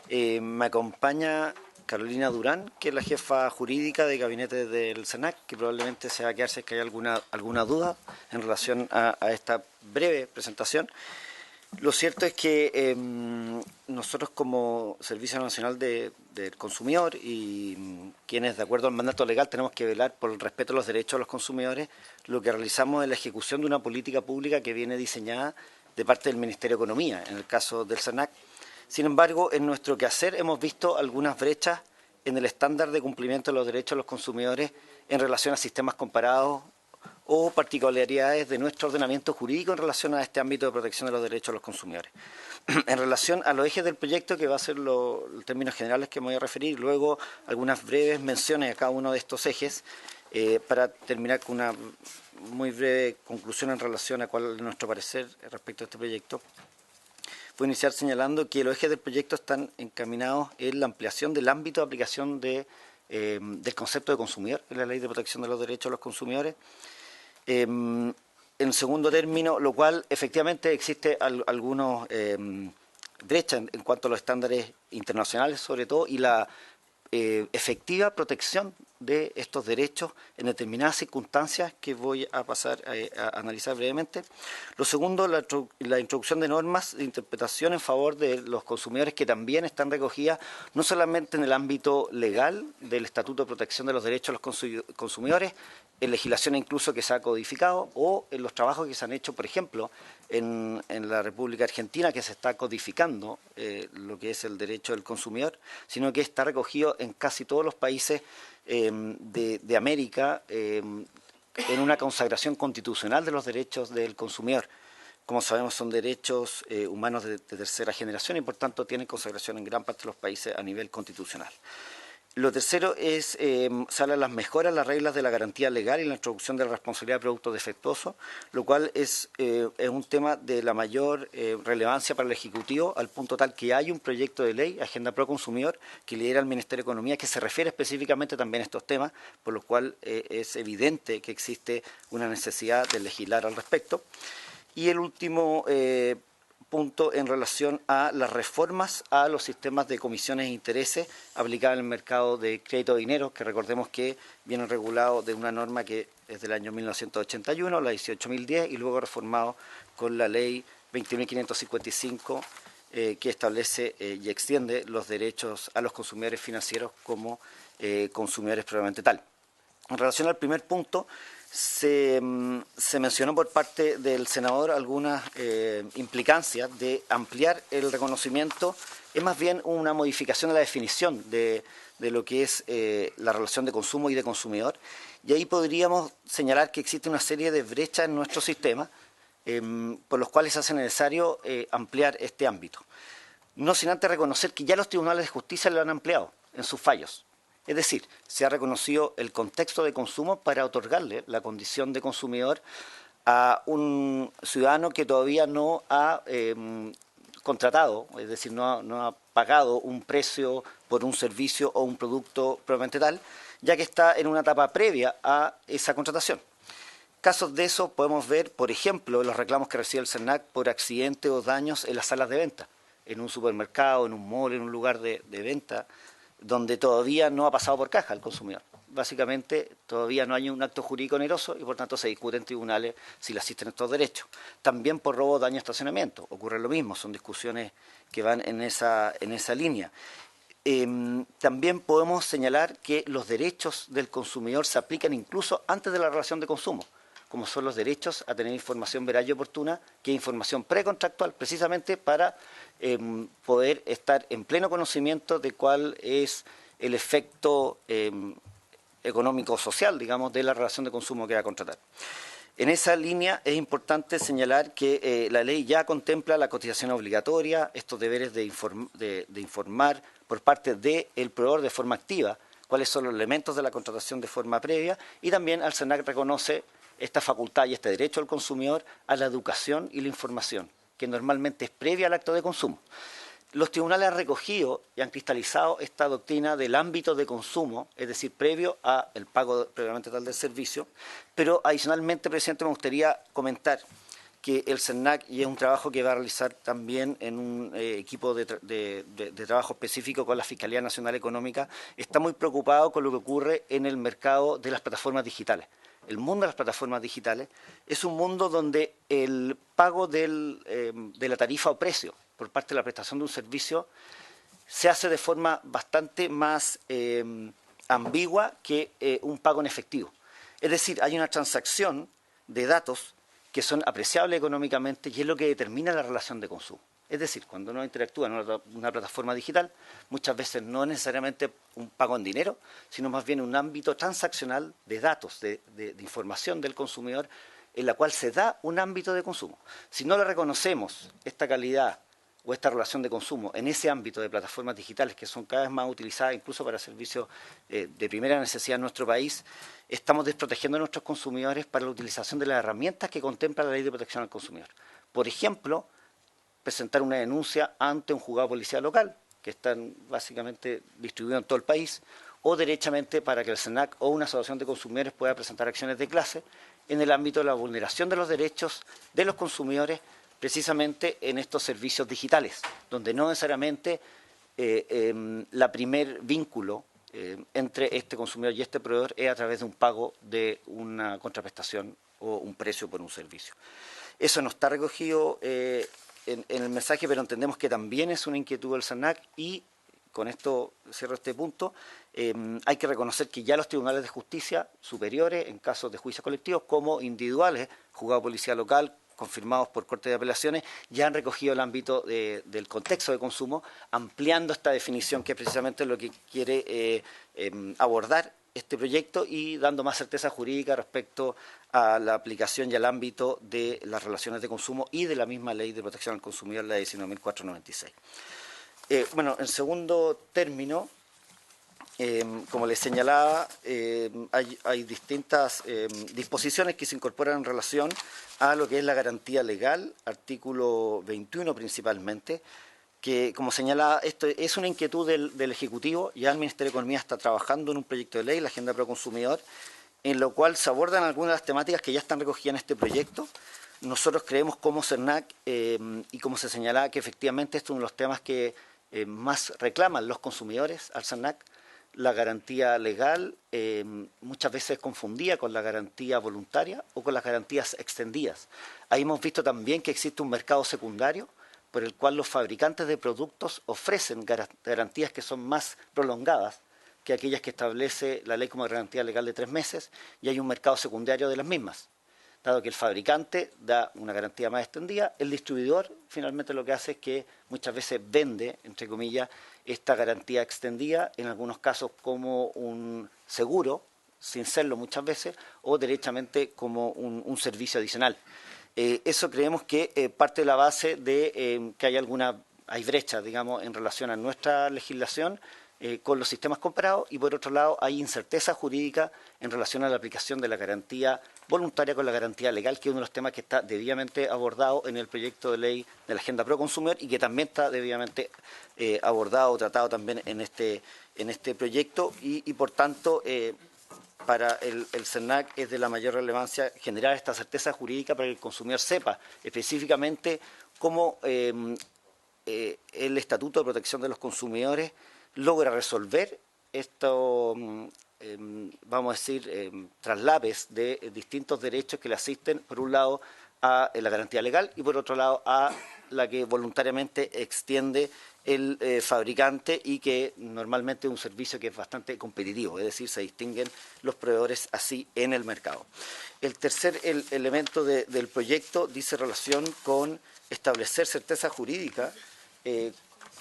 Me acompaña Carolina Durán, que es la jefa jurídica de gabinete del CERNAC, que probablemente se va a quedar si es que hay alguna duda en relación a esta breve presentación. Lo cierto es que nosotros como Servicio Nacional del Consumidor y quienes de acuerdo al mandato legal tenemos que velar por el respeto a los derechos de los consumidores, lo que realizamos es la ejecución de una política pública que viene diseñada de parte del Ministerio de Economía, en el caso del CERNAC. Sin embargo, en nuestro quehacer hemos visto algunas brechas en el estándar de cumplimiento de los derechos de los consumidores en relación a sistemas comparados o particularidades de nuestro ordenamiento jurídico en relación a este ámbito de protección de los derechos de los consumidores. En relación a los ejes del proyecto, que va a ser los términos generales que me voy a referir, luego algunas breves menciones a cada uno de estos ejes, para terminar con una muy breve conclusión en relación a cuál es nuestro parecer respecto a este proyecto. Voy a iniciar señalando que los ejes del proyecto están encaminados en la ampliación del ámbito de aplicación del concepto de consumidor en la Ley de Protección de los Derechos de los Consumidores. En segundo término, lo cual efectivamente existe algunos brechas en cuanto a los estándares internacionales sobre todo y la efectiva protección de estos derechos en determinadas circunstancias que voy a pasar a analizar brevemente. Lo segundo, la introducción de normas de interpretación en favor de los consumidores que también están recogidas no solamente en el ámbito legal del Estatuto de Protección de los Derechos de los Consumidores, en legislación incluso que se ha codificado o en los trabajos que se han hecho, por ejemplo, en la República Argentina, que se está codificando lo que es el derecho del consumidor, sino que está recogido en casi todos los países de América en una consagración constitucional de los derechos del consumidor. Como sabemos, son derechos humanos de tercera generación y por tanto tienen consagración en gran parte de los países a nivel constitucional. Lo tercero es, se habla de las mejoras, las reglas de la garantía legal y la introducción de la responsabilidad de productos defectuosos, lo cual es un tema de la mayor relevancia para el Ejecutivo, al punto tal que hay un proyecto de ley, Agenda Pro Consumidor, que lidera el Ministerio de Economía, que se refiere específicamente también a estos temas, por lo cual es evidente que existe una necesidad de legislar al respecto. Y el último punto en relación a las reformas a los sistemas de comisiones e intereses aplicados en el mercado de crédito de dinero, que recordemos que viene regulado de una norma que es del año 1981, la 18.010, y luego reformado con la ley 20.555, que establece y extiende los derechos a los consumidores financieros como consumidores propiamente tal. En relación al primer punto, se mencionó por parte del senador algunas implicancias de ampliar el reconocimiento. Es más bien una modificación de la definición de lo que es la relación de consumo y de consumidor. Y ahí podríamos señalar que existe una serie de brechas en nuestro sistema por los cuales se hace necesario ampliar este ámbito. No sin antes reconocer que ya los tribunales de justicia lo han ampliado en sus fallos. Es decir, se ha reconocido el contexto de consumo para otorgarle la condición de consumidor a un ciudadano que todavía no ha contratado, es decir, no ha pagado un precio por un servicio o un producto propiamente tal, ya que está en una etapa previa a esa contratación. Casos de eso podemos ver, por ejemplo, los reclamos que recibe el CERNAC por accidentes o daños en las salas de venta, en un supermercado, en un mall, en un lugar de venta, donde todavía no ha pasado por caja el consumidor. Básicamente, todavía no hay un acto jurídico oneroso y, por tanto, se discute en tribunales si le asisten estos derechos. También por robo, daño, estacionamiento. Ocurre lo mismo, son discusiones que van en esa línea. También podemos señalar que los derechos del consumidor se aplican incluso antes de la relación de consumo, como son los derechos a tener información veraz y oportuna, que es información precontractual, precisamente para poder estar en pleno conocimiento de cuál es el efecto económico-social, digamos, de la relación de consumo que va a contratar. En esa línea es importante señalar que la ley ya contempla la cotización obligatoria, estos deberes de informar por parte del proveedor de forma activa cuáles son los elementos de la contratación de forma previa, y también al CERNAC reconoce esta facultad y este derecho al consumidor a la educación y la información, que normalmente es previa al acto de consumo. Los tribunales han recogido y han cristalizado esta doctrina del ámbito de consumo, es decir, previo al pago previamente tal del servicio, pero adicionalmente, presidente, me gustaría comentar que el CERNAC, y es un trabajo que va a realizar también en un equipo de trabajo específico con la Fiscalía Nacional Económica, está muy preocupado con lo que ocurre en el mercado de las plataformas digitales. El mundo de las plataformas digitales es un mundo donde el pago de la tarifa o precio por parte de la prestación de un servicio se hace de forma bastante más ambigua que un pago en efectivo. Es decir, hay una transacción de datos que son apreciables económicamente y es lo que determina la relación de consumo. Es decir, cuando uno interactúa en una plataforma digital, muchas veces no es necesariamente un pago en dinero, sino más bien un ámbito transaccional de datos, de información del consumidor, en la cual se da un ámbito de consumo. Si no le reconocemos esta calidad o esta relación de consumo en ese ámbito de plataformas digitales que son cada vez más utilizadas incluso para servicios de primera necesidad en nuestro país, estamos desprotegiendo a nuestros consumidores para la utilización de las herramientas que contempla la Ley de Protección al Consumidor. Por ejemplo, presentar una denuncia ante un juzgado de policía local, que están básicamente distribuidos en todo el país, o derechamente para que el CERNAC o una asociación de consumidores pueda presentar acciones de clase en el ámbito de la vulneración de los derechos de los consumidores, precisamente en estos servicios digitales, donde no necesariamente la primer vínculo entre este consumidor y este proveedor es a través de un pago de una contraprestación o un precio por un servicio. Eso no está recogido en el mensaje, pero entendemos que también es una inquietud del CERNAC y con esto cierro este punto. Hay que reconocer que ya los tribunales de justicia superiores, en casos de juicios colectivos como individuales, juzgado de policía local, confirmados por Corte de Apelaciones, ya han recogido el ámbito del contexto de consumo, ampliando esta definición que es precisamente lo que quiere abordar este proyecto y dando más certeza jurídica respecto a la aplicación y al ámbito de las relaciones de consumo y de la misma Ley de Protección al Consumidor, la 19.496. Bueno, en segundo término, como les señalaba, hay distintas disposiciones que se incorporan en relación a lo que es la garantía legal, artículo 21 principalmente, que, como señalaba, esto es una inquietud del Ejecutivo. Ya el Ministerio de Economía está trabajando en un proyecto de ley, la Agenda Pro Consumidor, en lo cual se abordan algunas de las temáticas que ya están recogidas en este proyecto. Nosotros creemos como CERNAC, y como se señalaba, que efectivamente esto es uno de los temas que más reclaman los consumidores al CERNAC. La garantía legal muchas veces es confundida con la garantía voluntaria o con las garantías extendidas. Ahí hemos visto también que existe un mercado secundario por el cual los fabricantes de productos ofrecen garantías que son más prolongadas que aquellas que establece la ley como garantía legal de 3 meses, y hay un mercado secundario de las mismas. Dado que el fabricante da una garantía más extendida, el distribuidor finalmente lo que hace es que muchas veces vende, entre comillas, esta garantía extendida, en algunos casos como un seguro, sin serlo muchas veces, o derechamente como un servicio adicional. Eso creemos que parte de la base de que hay brechas, digamos, en relación a nuestra legislación, con los sistemas comparados, y por otro lado hay incerteza jurídica en relación a la aplicación de la garantía voluntaria con la garantía legal, que es uno de los temas que está debidamente abordado en el proyecto de ley de la Agenda Pro Consumidor y que también está debidamente abordado o tratado también en este proyecto y por tanto para el CERNAC es de la mayor relevancia generar esta certeza jurídica para que el consumidor sepa específicamente cómo el Estatuto de Protección de los Consumidores logra resolver estos, vamos a decir, traslapes de distintos derechos que le asisten, por un lado, a la garantía legal y por otro lado a la que voluntariamente extiende el fabricante y que normalmente es un servicio que es bastante competitivo, es decir, se distinguen los proveedores así en el mercado. El tercer elemento del proyecto dice relación con establecer certeza jurídica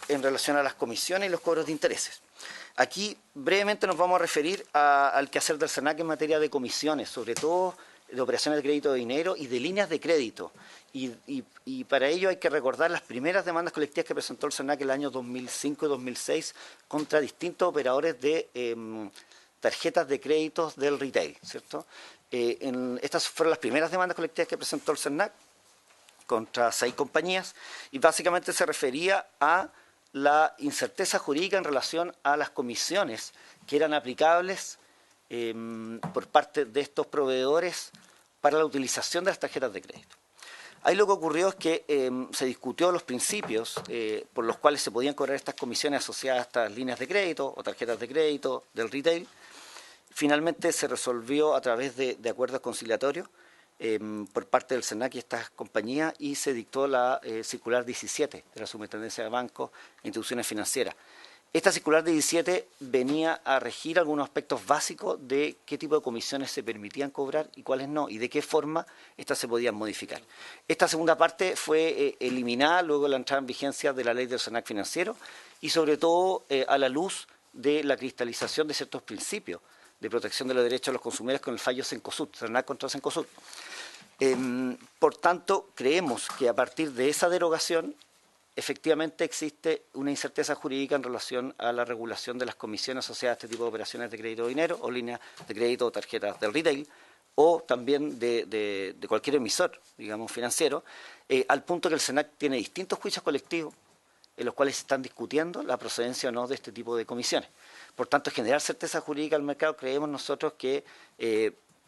en relación a las comisiones y los cobros de intereses. Aquí brevemente nos vamos a referir al quehacer del CERNAC en materia de comisiones, sobre todo de operaciones de crédito de dinero y de líneas de crédito. Y para ello hay que recordar las primeras demandas colectivas que presentó el CERNAC en el año 2005 y 2006 contra distintos operadores de tarjetas de créditos del retail, ¿cierto? Estas fueron las primeras demandas colectivas que presentó el CERNAC contra 6 compañías y básicamente se refería a la incerteza jurídica en relación a las comisiones que eran aplicables por parte de estos proveedores para la utilización de las tarjetas de crédito. Ahí lo que ocurrió es que se discutió los principios por los cuales se podían cobrar estas comisiones asociadas a estas líneas de crédito o tarjetas de crédito del retail. Finalmente se resolvió a través de acuerdos conciliatorios por parte del CERNAC y estas compañías y se dictó la circular 17 de la Superintendencia de Bancos e Instituciones Financieras. Esta circular 17 venía a regir algunos aspectos básicos de qué tipo de comisiones se permitían cobrar y cuáles no, y de qué forma estas se podían modificar. Esta segunda parte fue eliminada luego de la entrada en vigencia de la ley del CERNAC financiero y sobre todo a la luz de la cristalización de ciertos principios de protección de los derechos de los consumidores con el fallo Cencosud, CERNAC contra Cencosud. Por tanto, creemos que a partir de esa derogación efectivamente existe una incerteza jurídica en relación a la regulación de las comisiones asociadas a este tipo de operaciones de crédito de dinero o líneas de crédito o tarjetas del retail o también de cualquier emisor, digamos, financiero, al punto que el CERNAC tiene distintos juicios colectivos en los cuales se están discutiendo la procedencia o no de este tipo de comisiones. Por tanto, generar certeza jurídica al mercado creemos nosotros que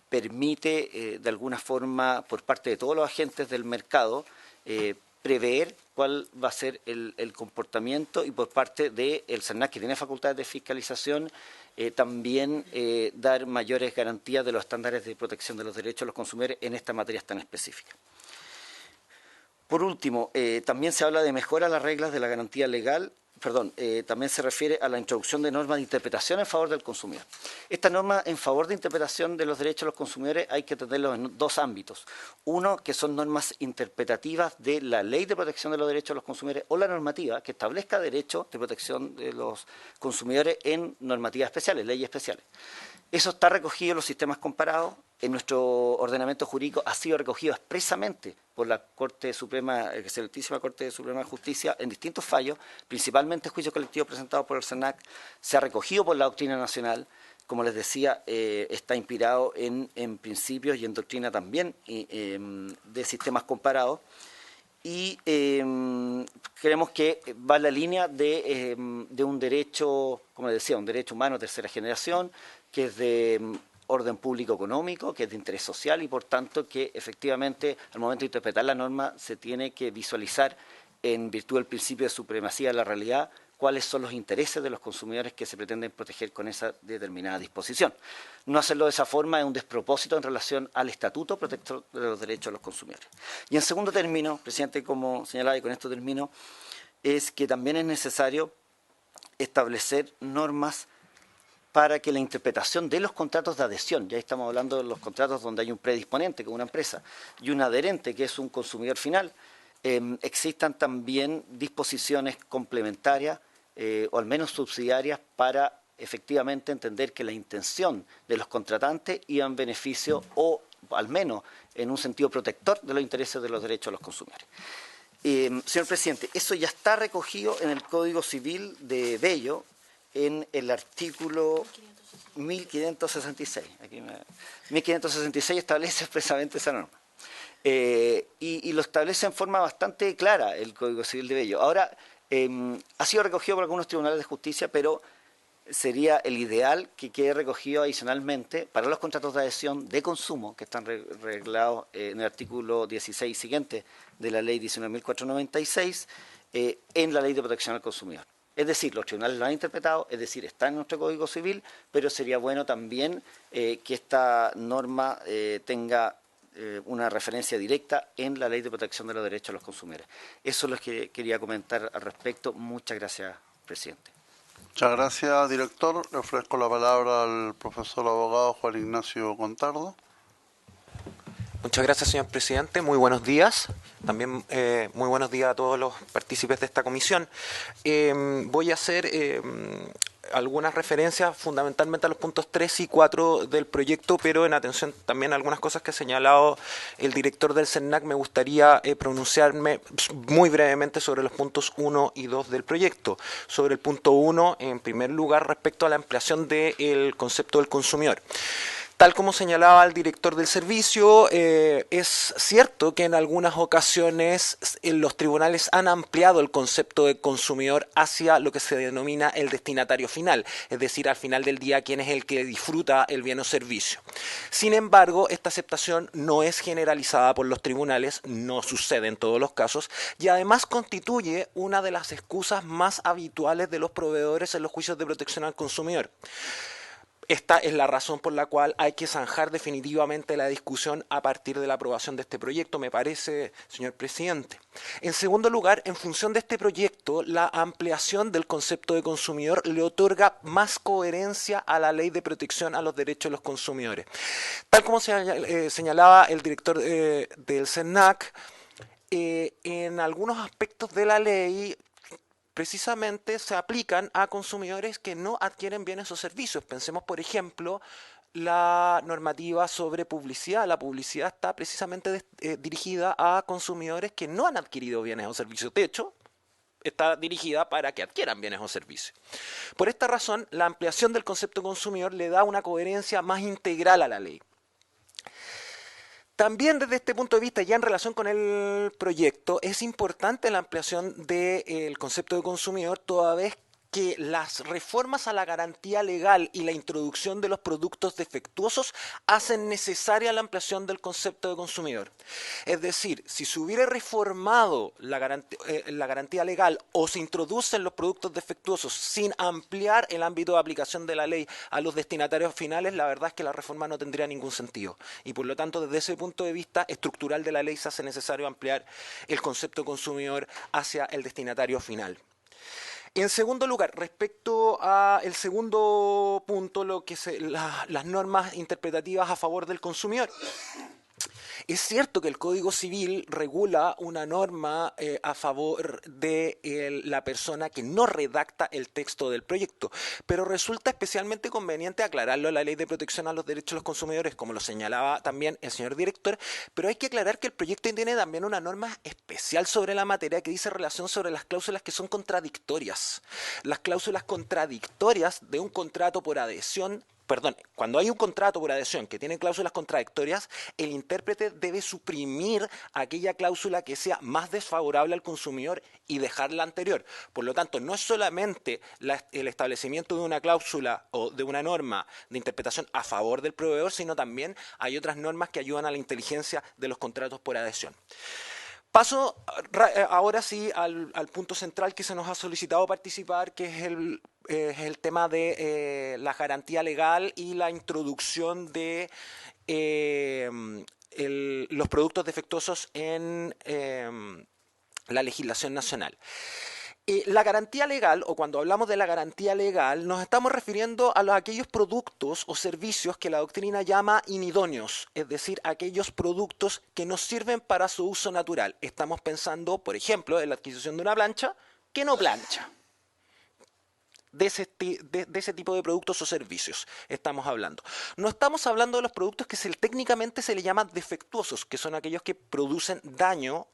permite de alguna forma por parte de todos los agentes del mercado prever cuál va a ser el comportamiento y por parte del CERNAC, que tiene facultades de fiscalización, también dar mayores garantías de los estándares de protección de los derechos de los consumidores en estas materias tan específicas. Por último, también se habla de mejora a las reglas de la garantía legal, también se refiere a la introducción de normas de interpretación en favor del consumidor. Esta norma en favor de interpretación de los derechos de los consumidores hay que tenerlos en 2 ámbitos. Uno, que son normas interpretativas de la Ley de Protección de los Derechos de los Consumidores o la normativa que establezca derechos de protección de los consumidores en normativas especiales, leyes especiales. Eso está recogido en los sistemas comparados. En nuestro ordenamiento jurídico ha sido recogido expresamente por la Corte Suprema, Excelentísima Corte Suprema de Justicia, en distintos fallos, principalmente juicios colectivos presentados por el CERNAC, se ha recogido por la doctrina nacional, como les decía, está inspirado en principios y en doctrina también de sistemas comparados, y creemos que va en la línea de un derecho, como les decía, un derecho humano de tercera generación, que es de orden público económico, que es de interés social y por tanto que efectivamente al momento de interpretar la norma se tiene que visualizar en virtud del principio de supremacía de la realidad cuáles son los intereses de los consumidores que se pretenden proteger con esa determinada disposición. No hacerlo de esa forma es un despropósito en relación al Estatuto Protector de los Derechos de los Consumidores. Y en segundo término, presidente, como señalaba y con esto termino, es que también es necesario establecer normas para que la interpretación de los contratos de adhesión, ya estamos hablando de los contratos donde hay un predisponente, que es una empresa, y un adherente, que es un consumidor final, existan también disposiciones complementarias o al menos subsidiarias para efectivamente entender que la intención de los contratantes iba en beneficio o al menos en un sentido protector de los intereses de los derechos de los consumidores. Señor presidente, eso ya está recogido en el Código Civil de Bello, en el artículo 1566. 1566 establece expresamente esa norma. Y lo establece en forma bastante clara el Código Civil de Bello. Ahora, ha sido recogido por algunos tribunales de justicia, pero sería el ideal que quede recogido adicionalmente para los contratos de adhesión de consumo que están reglados en el artículo 16 siguiente de la ley 19.496 en la ley de protección al consumidor. Es decir, los tribunales lo han interpretado, es decir, está en nuestro Código Civil, pero sería bueno también que esta norma tenga una referencia directa en la Ley de Protección de los Derechos de los Consumidores. Eso es lo que quería comentar al respecto. Muchas gracias, presidente. Muchas gracias, director. Le ofrezco la palabra al profesor abogado Juan Ignacio Contardo. Muchas gracias, señor presidente. Muy buenos días. También muy buenos días a todos los partícipes de esta comisión. Voy a hacer algunas referencias fundamentalmente a los puntos 3 y 4 del proyecto, pero en atención también a algunas cosas que ha señalado el director del CERNAC, me gustaría pronunciarme muy brevemente sobre los puntos 1 y 2 del proyecto. Sobre el punto 1, en primer lugar, respecto a la ampliación del concepto del consumidor. Tal como señalaba el director del servicio, es cierto que en algunas ocasiones los tribunales han ampliado el concepto de consumidor hacia lo que se denomina el destinatario final, es decir, al final del día, quién es el que disfruta el bien o servicio. Sin embargo, esta aceptación no es generalizada por los tribunales, no sucede en todos los casos, y además constituye una de las excusas más habituales de los proveedores en los juicios de protección al consumidor. Esta es la razón por la cual hay que zanjar definitivamente la discusión a partir de la aprobación de este proyecto, me parece, señor presidente. En segundo lugar, en función de este proyecto, la ampliación del concepto de consumidor le otorga más coherencia a la ley de protección a los derechos de los consumidores. Tal como señalaba el director del CERNAC, en algunos aspectos de la ley precisamente se aplican a consumidores que no adquieren bienes o servicios. Pensemos, por ejemplo, la normativa sobre publicidad. La publicidad está precisamente dirigida a consumidores que no han adquirido bienes o servicios. De hecho, está dirigida para que adquieran bienes o servicios. Por esta razón, la ampliación del concepto consumidor le da una coherencia más integral a la ley. También desde este punto de vista, ya en relación con el proyecto, es importante la ampliación del concepto de consumidor, toda vez que las reformas a la garantía legal y la introducción de los productos defectuosos hacen necesaria la ampliación del concepto de consumidor. Es decir, si se hubiera reformado la garantía legal o se introducen los productos defectuosos sin ampliar el ámbito de aplicación de la ley a los destinatarios finales, la verdad es que la reforma no tendría ningún sentido. Y por lo tanto, desde ese punto de vista estructural de la ley se hace necesario ampliar el concepto de consumidor hacia el destinatario final. En segundo lugar, respecto al segundo punto, las normas interpretativas a favor del consumidor. Es cierto que el Código Civil regula una norma a favor de la persona que no redacta el texto del proyecto, pero resulta especialmente conveniente aclararlo en la Ley de Protección a los Derechos de los Consumidores, como lo señalaba también el señor director, pero hay que aclarar que el proyecto tiene también una norma especial sobre la materia que dice relación sobre las cláusulas que son contradictorias. Las cláusulas contradictorias de un contrato por adhesión. Cuando hay un contrato por adhesión que tiene cláusulas contradictorias, el intérprete debe suprimir aquella cláusula que sea más desfavorable al consumidor y dejar la anterior. Por lo tanto, no es solamente el establecimiento de una cláusula o de una norma de interpretación a favor del proveedor, sino también hay otras normas que ayudan a la inteligencia de los contratos por adhesión. Paso ahora sí al punto central que se nos ha solicitado participar, que es el tema de la garantía legal y la introducción de los productos defectuosos en la legislación nacional. La garantía legal, o cuando hablamos de la garantía legal, nos estamos refiriendo a aquellos productos o servicios que la doctrina llama inidóneos, es decir, aquellos productos que nos sirven para su uso natural. Estamos pensando, por ejemplo, en la adquisición de una plancha que no plancha. De ese tipo de productos o servicios estamos hablando. No estamos hablando de los productos que técnicamente se le llaman defectuosos, que son aquellos que producen daño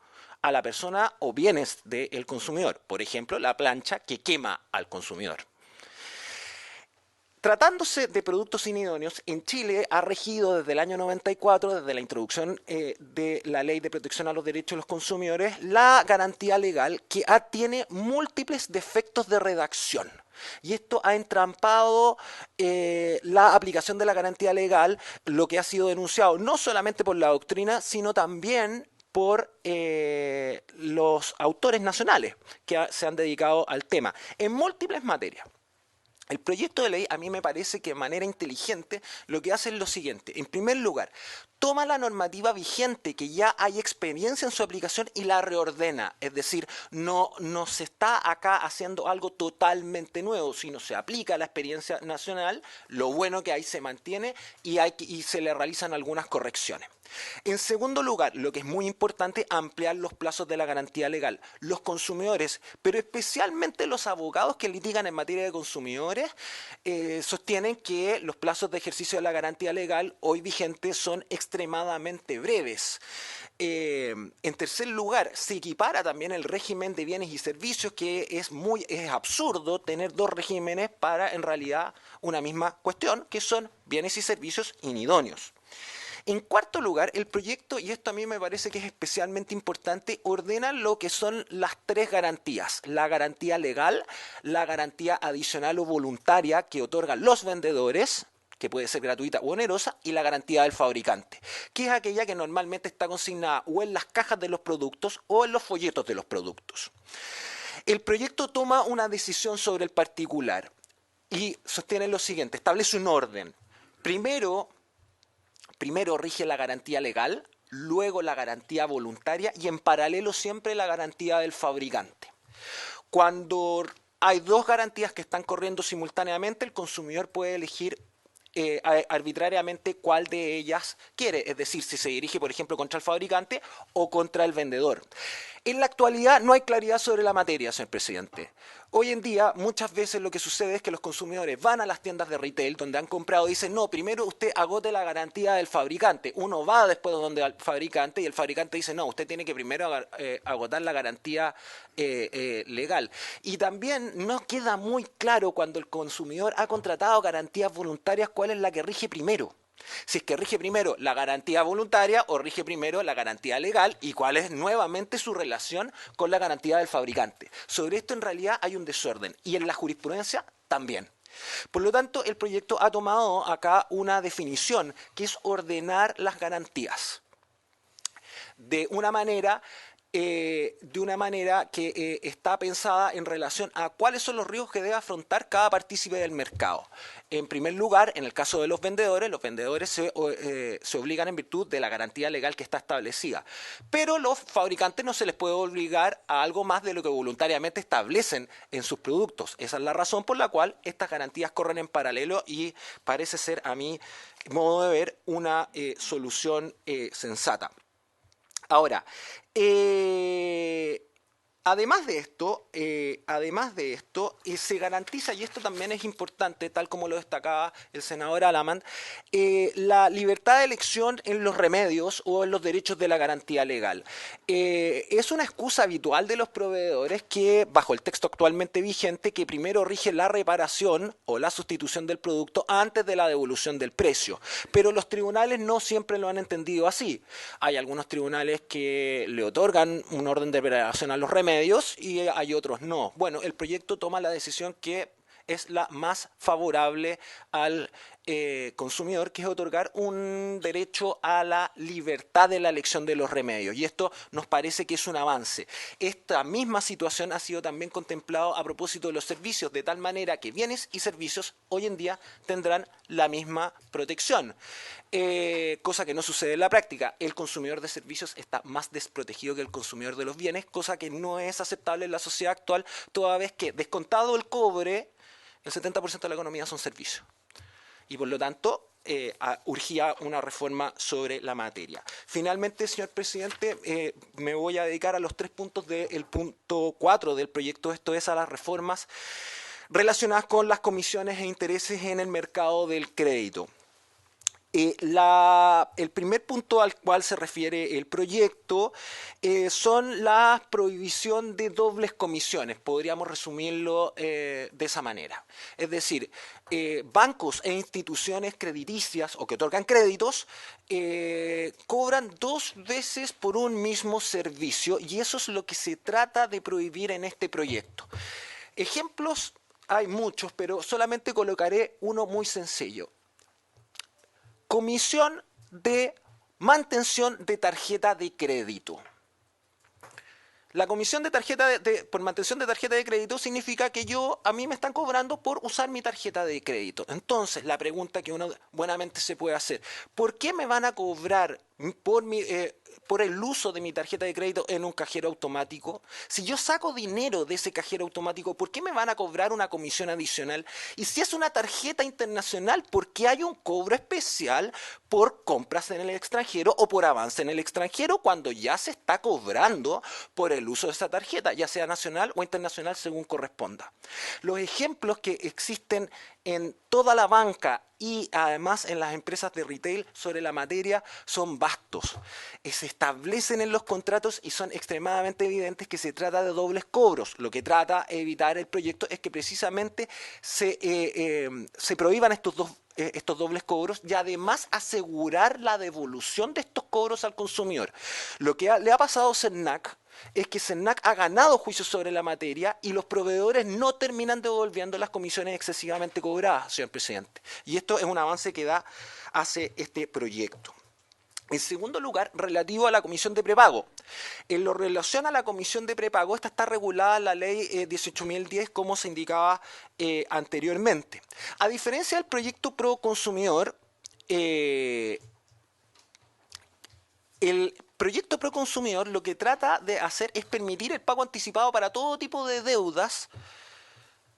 a la persona o bienes del consumidor. Por ejemplo, la plancha que quema al consumidor. Tratándose de productos inidóneos, en Chile ha regido desde el año 94, desde la introducción de la Ley de Protección a los Derechos de los Consumidores, la garantía legal que tiene múltiples defectos de redacción. Y esto ha entrampado la aplicación de la garantía legal, lo que ha sido denunciado no solamente por la doctrina, sino también por los autores nacionales que se han dedicado al tema en múltiples materias. El proyecto de ley a mí me parece que de manera inteligente lo que hace es lo siguiente. En primer lugar, toma la normativa vigente que ya hay experiencia en su aplicación y la reordena. Es decir, no se está acá haciendo algo totalmente nuevo, sino se aplica la experiencia nacional, lo bueno que hay se mantiene y se le realizan algunas correcciones. En segundo lugar, lo que es muy importante, ampliar los plazos de la garantía legal. Los consumidores, pero especialmente los abogados que litigan en materia de consumidores, sostienen que los plazos de ejercicio de la garantía legal hoy vigentes son extremadamente breves. En tercer lugar, se equipara también el régimen de bienes y servicios, que es absurdo tener dos regímenes para en realidad una misma cuestión, que son bienes y servicios inidóneos. En cuarto lugar, el proyecto, y esto a mí me parece que es especialmente importante, ordena lo que son las tres garantías. La garantía legal, la garantía adicional o voluntaria que otorgan los vendedores, que puede ser gratuita o onerosa, y la garantía del fabricante, que es aquella que normalmente está consignada o en las cajas de los productos o en los folletos de los productos. El proyecto toma una decisión sobre el particular y sostiene lo siguiente, establece un orden. Primero rige la garantía legal, luego la garantía voluntaria y en paralelo siempre la garantía del fabricante. Cuando hay dos garantías que están corriendo simultáneamente, el consumidor puede elegir arbitrariamente cuál de ellas quiere, es decir, si se dirige, por ejemplo, contra el fabricante o contra el vendedor. En la actualidad no hay claridad sobre la materia, señor presidente. Hoy en día muchas veces lo que sucede es que los consumidores van a las tiendas de retail donde han comprado y dicen, no, primero usted agote la garantía del fabricante. Uno va después donde el fabricante y el fabricante dice, no, usted tiene que primero agotar la garantía legal. Y también no queda muy claro cuando el consumidor ha contratado garantías voluntarias cuál es la que rige primero. Si es que rige primero la garantía voluntaria o rige primero la garantía legal y cuál es nuevamente su relación con la garantía del fabricante. Sobre esto en realidad hay un desorden y en la jurisprudencia también. Por lo tanto, el proyecto ha tomado acá una definición que es ordenar las garantías de una manera que está pensada en relación a cuáles son los riesgos que debe afrontar cada partícipe del mercado. En primer lugar, en el caso de los vendedores se obligan en virtud de la garantía legal que está establecida. Pero los fabricantes no se les puede obligar a algo más de lo que voluntariamente establecen en sus productos. Esa es la razón por la cual estas garantías corren en paralelo y parece ser, a mi modo de ver, una solución sensata. Ahora, además de esto, se garantiza, y esto también es importante, tal como lo destacaba el senador Alamán, la libertad de elección en los remedios o en los derechos de la garantía legal. Es una excusa habitual de los proveedores que, bajo el texto actualmente vigente, que primero rige la reparación o la sustitución del producto antes de la devolución del precio. Pero los tribunales no siempre lo han entendido así. Hay algunos tribunales que le otorgan un orden de reparación a los remedios y hay otros no. Bueno, el proyecto toma la decisión que es la más favorable al consumidor, que es otorgar un derecho a la libertad de la elección de los remedios. Y esto nos parece que es un avance. Esta misma situación ha sido también contemplado a propósito de los servicios, de tal manera que bienes y servicios hoy en día tendrán la misma protección. Cosa que no sucede en la práctica. El consumidor de servicios está más desprotegido que el consumidor de los bienes, cosa que no es aceptable en la sociedad actual, toda vez que, descontado el cobre, el 70% de la economía son servicios. Y por lo tanto, urgía una reforma sobre la materia. Finalmente, señor presidente, me voy a dedicar a los 3 puntos del punto 4 del proyecto, esto es a las reformas relacionadas con las comisiones e intereses en el mercado del crédito. El primer punto al cual se refiere el proyecto son la prohibición de dobles comisiones. Podríamos resumirlo de esa manera. Es decir, bancos e instituciones crediticias o que otorgan créditos cobran 2 veces por un mismo servicio, y eso es lo que se trata de prohibir en este proyecto. Ejemplos hay muchos, pero solamente colocaré uno muy sencillo. Comisión de mantención de tarjeta de crédito. La comisión de por mantención de tarjeta de crédito significa que a mí me están cobrando por usar mi tarjeta de crédito. Entonces, la pregunta que uno buenamente se puede hacer, ¿por qué me van a cobrar por el uso de mi tarjeta de crédito en un cajero automático? Si yo saco dinero de ese cajero automático, ¿por qué me van a cobrar una comisión adicional? Y si es una tarjeta internacional, ¿por qué hay un cobro especial por compras en el extranjero o por avance en el extranjero cuando ya se está cobrando por el uso de esa tarjeta, ya sea nacional o internacional según corresponda? Los ejemplos que existen en toda la banca y además en las empresas de retail sobre la materia son vastos. Se establecen en los contratos y son extremadamente evidentes que se trata de dobles cobros. Lo que trata de evitar el proyecto es que precisamente se prohíban estos dobles cobros y además asegurar la devolución de estos cobros al consumidor. Lo que le ha pasado a CERNAC es que CERNAC ha ganado juicios sobre la materia y los proveedores no terminan devolviendo las comisiones excesivamente cobradas, señor presidente. Y esto es un avance que hace este proyecto. En segundo lugar, relativo a la comisión de prepago. En lo relación a la comisión de prepago, esta está regulada en la ley 18.010, como se indicaba anteriormente. A diferencia del proyecto Pro Consumidor, el proyecto Pro Consumidor lo que trata de hacer es permitir el pago anticipado para todo tipo de deudas,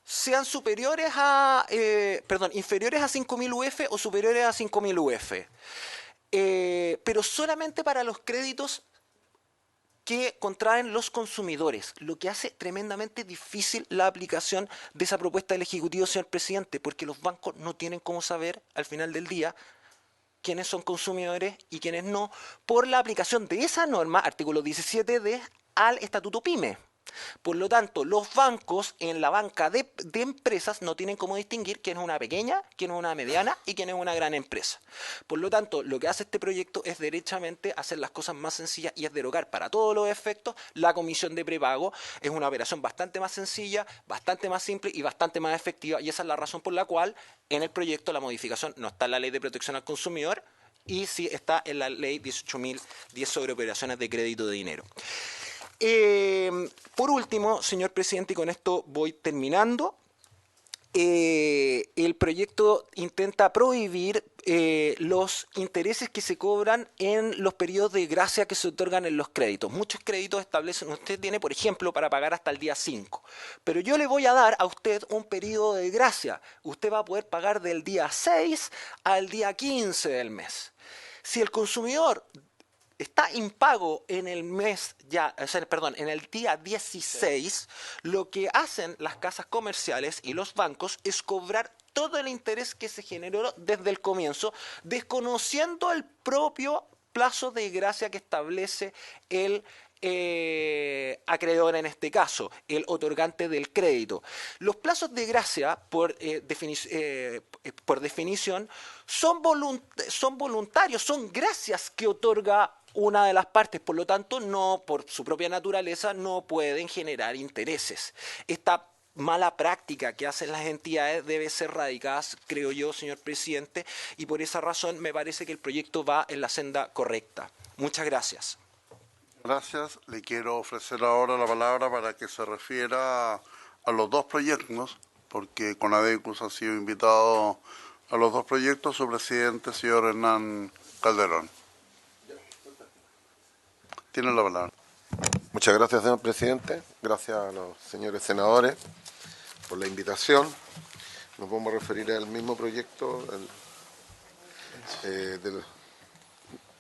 sean inferiores a 5.000 UF o superiores a 5.000 UF. Pero solamente para los créditos que contraen los consumidores, lo que hace tremendamente difícil la aplicación de esa propuesta del Ejecutivo, señor presidente, porque los bancos no tienen cómo saber al final del día quiénes son consumidores y quiénes no, por la aplicación de esa norma, artículo 17 al Estatuto PYME. Por lo tanto, los bancos en la banca de empresas no tienen cómo distinguir quién es una pequeña, quién es una mediana y quién es una gran empresa. Por lo tanto, lo que hace este proyecto es derechamente hacer las cosas más sencillas y es derogar para todos los efectos la comisión de prepago. Es una operación bastante más sencilla, bastante más simple y bastante más efectiva, y esa es la razón por la cual en el proyecto la modificación no está en la Ley de Protección al Consumidor y sí está en la Ley 18.010 sobre operaciones de crédito de dinero. Por último, señor presidente, y con esto voy terminando, el proyecto intenta prohibir los intereses que se cobran en los periodos de gracia que se otorgan en los créditos. Muchos créditos establecen, usted tiene, por ejemplo, para pagar hasta el día 5, pero yo le voy a dar a usted un periodo de gracia. Usted va a poder pagar del día 6 al día 15 del mes. Si el consumidor está impago en el en el día 16, lo que hacen las casas comerciales y los bancos es cobrar todo el interés que se generó desde el comienzo, desconociendo el propio plazo de gracia que establece el acreedor, en este caso, el otorgante del crédito. Los plazos de gracia, por definición, son voluntarios, son gracias que otorga una de las partes, por lo tanto, no, por su propia naturaleza, no pueden generar intereses. Esta mala práctica que hacen las entidades debe ser radicada, creo yo, señor presidente, y por esa razón me parece que el proyecto va en la senda correcta. Muchas gracias. Gracias. Le quiero ofrecer ahora la palabra para que se refiera a los dos proyectos, porque Conadecus ha sido invitado a los dos proyectos, su presidente, señor Hernán Calderón. Tiene la palabra. Muchas gracias, señor presidente. Gracias a los señores senadores por la invitación. Nos vamos a referir al mismo proyecto.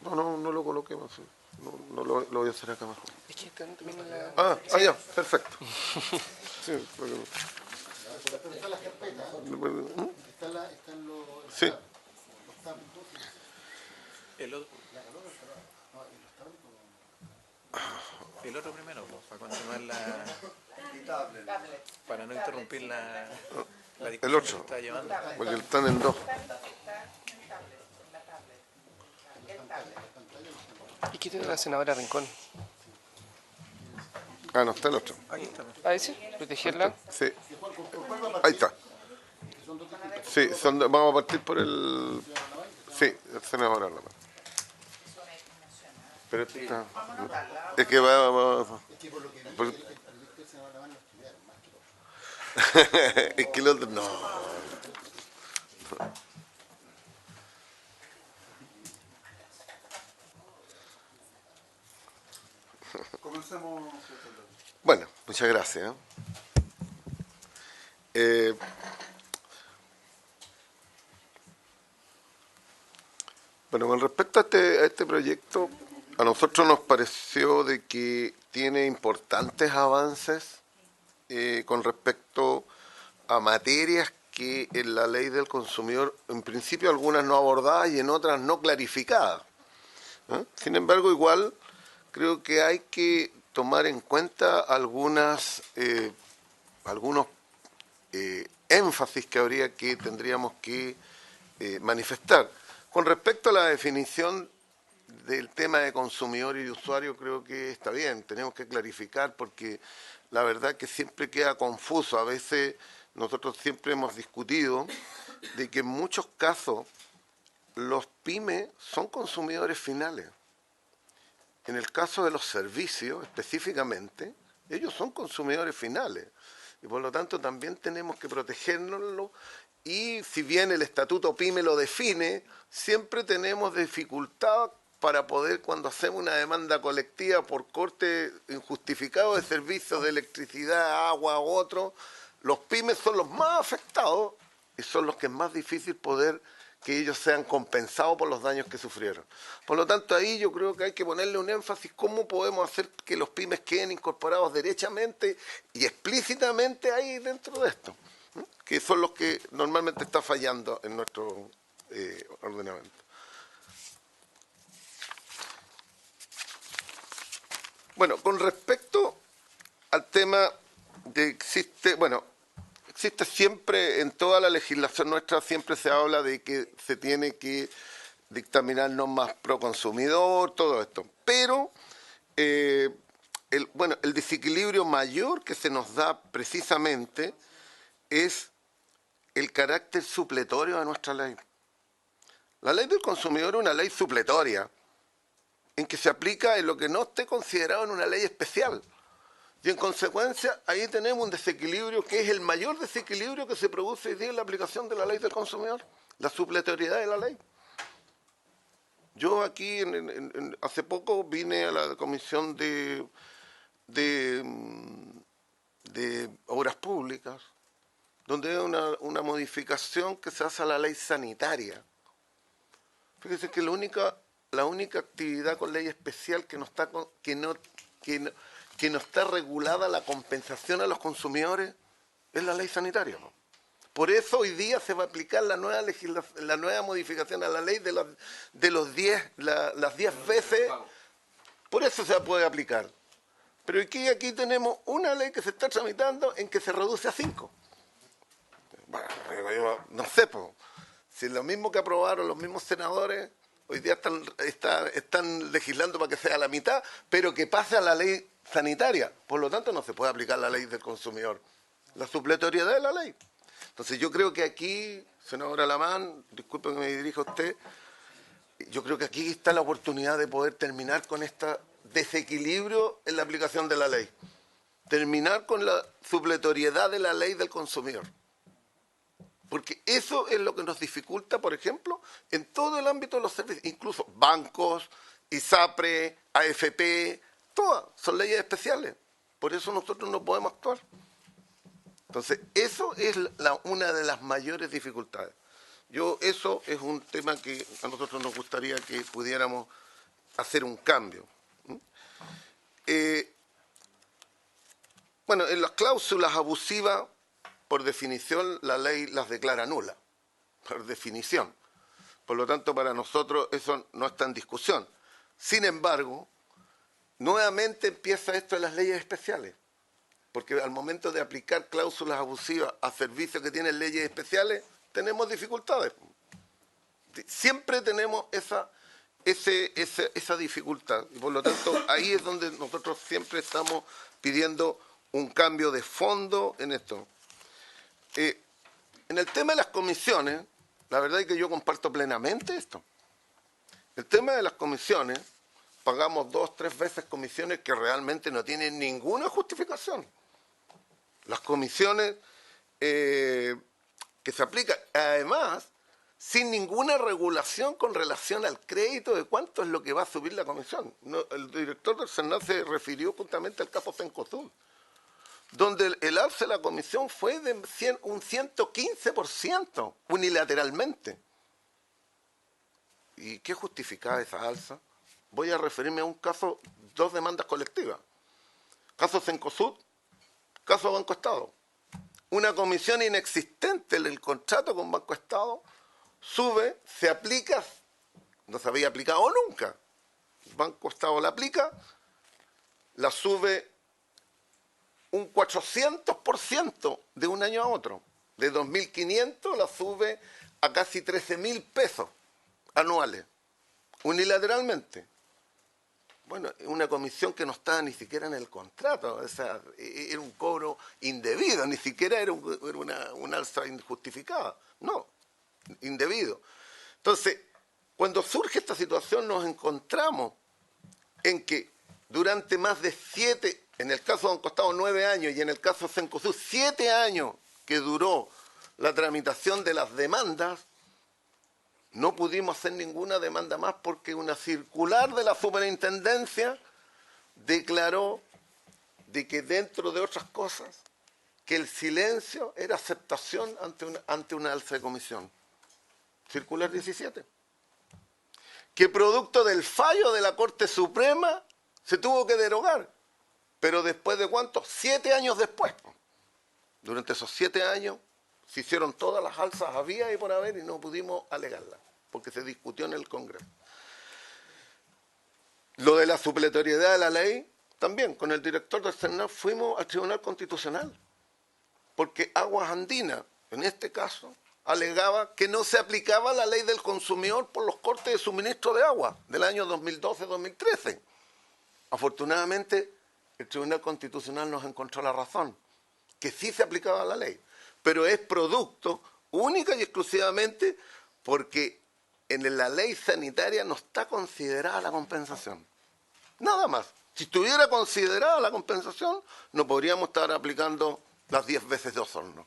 No lo coloquemos. No lo voy a hacer acá abajo. Ya, perfecto. Sí, sí. El otro primero, para continuar para no interrumpir la discusión el otro, que se está llevando. porque están en dos. ¿Y qué tiene la senadora Rincón? Ah, no, está el otro. Aquí está. ¿A ese? ¿Protegerla? Sí. Ahí está. Sí, vamos a partir por el... Sí, el senador Alamán. Pero está... Es que va... Es que el otro... No. Comencemos. Bueno, muchas gracias. Bueno, con respecto a este proyecto, a nosotros nos pareció de que tiene importantes avances con respecto a materias que en la ley del consumidor, en principio algunas no abordadas y en otras no clarificadas. Sin embargo, igual creo que hay que tomar en cuenta algunos énfasis que tendríamos que manifestar. Con respecto a la definición del tema de consumidor y de usuario, creo que está bien, tenemos que clarificar porque la verdad que siempre queda confuso. A veces nosotros siempre hemos discutido de que en muchos casos los pymes son consumidores finales. En el caso de los servicios, específicamente, ellos son consumidores finales. Y por lo tanto también tenemos que protegernos. Y si bien el Estatuto PYME lo define, siempre tenemos dificultad para poder, cuando hacemos una demanda colectiva por corte injustificado de servicios de electricidad, agua u otro, los pymes son los más afectados y son los que es más difícil poder que ellos sean compensados por los daños que sufrieron. Por lo tanto, ahí yo creo que hay que ponerle un énfasis cómo podemos hacer que los pymes queden incorporados derechamente y explícitamente ahí dentro de esto, que son los que normalmente está fallando en nuestro ordenamiento. Bueno, con respecto al tema de existe siempre, en toda la legislación nuestra, siempre se habla de que se tiene que dictaminar normas pro consumidor, todo esto. Pero, el desequilibrio mayor que se nos da precisamente es el carácter supletorio de nuestra ley. La ley del consumidor es una ley supletoria, en que se aplica en lo que no esté considerado en una ley especial. Y en consecuencia, ahí tenemos un desequilibrio que es el mayor desequilibrio que se produce hoy día en la aplicación de la ley del consumidor, la supletoriedad de la ley. Yo aquí, hace poco, vine a la Comisión de Obras Públicas, donde hay una modificación que se hace a la ley sanitaria. Fíjese que la única actividad con ley especial que no está regulada la compensación a los consumidores es la ley sanitaria. Por eso hoy día se va a aplicar la nueva modificación a la ley de las 10 veces. Por eso se puede aplicar. Pero aquí tenemos una ley que se está tramitando en que se reduce a 5. Bueno, yo no sé, si es lo mismo que aprobaron los mismos senadores, hoy día están legislando para que sea la mitad, pero que pase a la ley sanitaria. Por lo tanto, no se puede aplicar la ley del consumidor. La supletoriedad de la ley. Entonces, yo creo que aquí, senador Alamán, disculpe que me dirija a usted, yo creo que aquí está la oportunidad de poder terminar con este desequilibrio en la aplicación de la ley. Terminar con la supletoriedad de la ley del consumidor. Porque eso es lo que nos dificulta, por ejemplo, en todo el ámbito de los servicios, incluso bancos, ISAPRE, AFP, todas son leyes especiales. Por eso nosotros no podemos actuar. Entonces, eso es una de las mayores dificultades. Eso es un tema que a nosotros nos gustaría que pudiéramos hacer un cambio. En las cláusulas abusivas, por definición, la ley las declara nulas, por definición. Por lo tanto, para nosotros eso no está en discusión. Sin embargo, nuevamente empieza esto de las leyes especiales, porque al momento de aplicar cláusulas abusivas a servicios que tienen leyes especiales, tenemos dificultades. Siempre tenemos esa dificultad. Y por lo tanto, ahí es donde nosotros siempre estamos pidiendo un cambio de fondo en esto. En el tema de las comisiones, la verdad es que yo comparto plenamente esto. El tema de las comisiones, pagamos 2 o 3 veces comisiones que realmente no tienen ninguna justificación. Las comisiones que se aplican, además, sin ninguna regulación con relación al crédito de cuánto es lo que va a subir la comisión. No, el director del CERNAC se refirió justamente al caso Cencosud, donde el alza de la comisión fue de un 115% unilateralmente. ¿Y qué justificaba esa alza? Voy a referirme a un caso, 2 demandas colectivas. Caso Cencosud, caso Banco Estado. Una comisión inexistente en el contrato con Banco Estado sube, se aplica, no se había aplicado nunca. Banco Estado la aplica, la sube un 400% de un año a otro. De 2.500 la sube a casi 13.000 pesos anuales, unilateralmente. Bueno, una comisión que no estaba ni siquiera en el contrato, o sea, era un cobro indebido, ni siquiera era una alza injustificada, no, indebido. Entonces, cuando surge esta situación nos encontramos en que durante más de 7, en el caso de Banco Estado 9 años y en el caso de Cencosud 7 años que duró la tramitación de las demandas, no pudimos hacer ninguna demanda más porque una circular de la superintendencia declaró de que, dentro de otras cosas, que el silencio era aceptación ante una alza de comisión. Circular 17. Que producto del fallo de la Corte Suprema se tuvo que derogar. Pero después de ¿cuánto? 7 años después. Durante esos 7 años se hicieron todas las alzas había y por haber y no pudimos alegarlas, porque se discutió en el Congreso. Lo de la supletoriedad de la ley, también con el director del CERNAC fuimos al Tribunal Constitucional, porque Aguas Andinas, en este caso, alegaba que no se aplicaba la ley del consumidor por los cortes de suministro de agua del año 2012-2013. Afortunadamente, el Tribunal Constitucional nos encontró la razón, que sí se aplicaba la ley, pero es producto única y exclusivamente porque en la ley sanitaria no está considerada la compensación. Nada más. Si estuviera considerada la compensación, no podríamos estar aplicando las 10 veces de Osorno.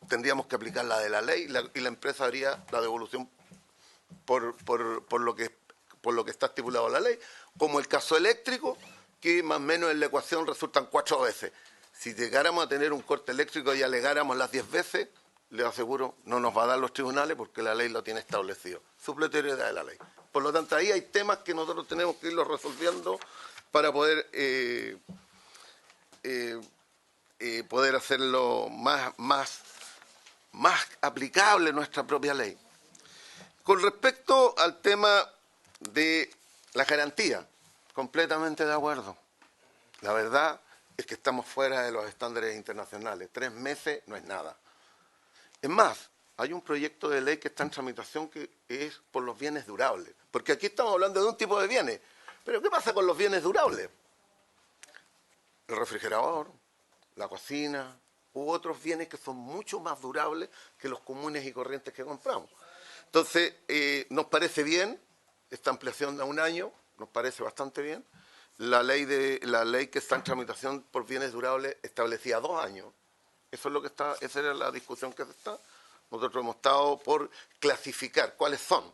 Tendríamos que aplicar la de la ley y la empresa haría la devolución por lo que está estipulado en la ley, como el caso eléctrico, que más o menos en la ecuación resultan 4 veces. Si llegáramos a tener un corte eléctrico y alegáramos las 10 veces, les aseguro, no nos va a dar los tribunales porque la ley lo tiene establecido. Supletoriedad de la ley. Por lo tanto, ahí hay temas que nosotros tenemos que irlos resolviendo para poder hacerlo más aplicable nuestra propia ley. Con respecto al tema de la garantía, completamente de acuerdo. La verdad es que estamos fuera de los estándares internacionales. 3 meses no es nada. Es más, hay un proyecto de ley que está en tramitación que es por los bienes durables. Porque aquí estamos hablando de un tipo de bienes. Pero ¿qué pasa con los bienes durables? El refrigerador, la cocina, u otros bienes que son mucho más durables que los comunes y corrientes que compramos. Entonces, nos parece bien esta ampliación de 1 año, nos parece bastante bien. La ley que está en tramitación por bienes durables establecía 2 años. Eso es lo que está, esa era la discusión que está. Nosotros hemos estado por clasificar cuáles son,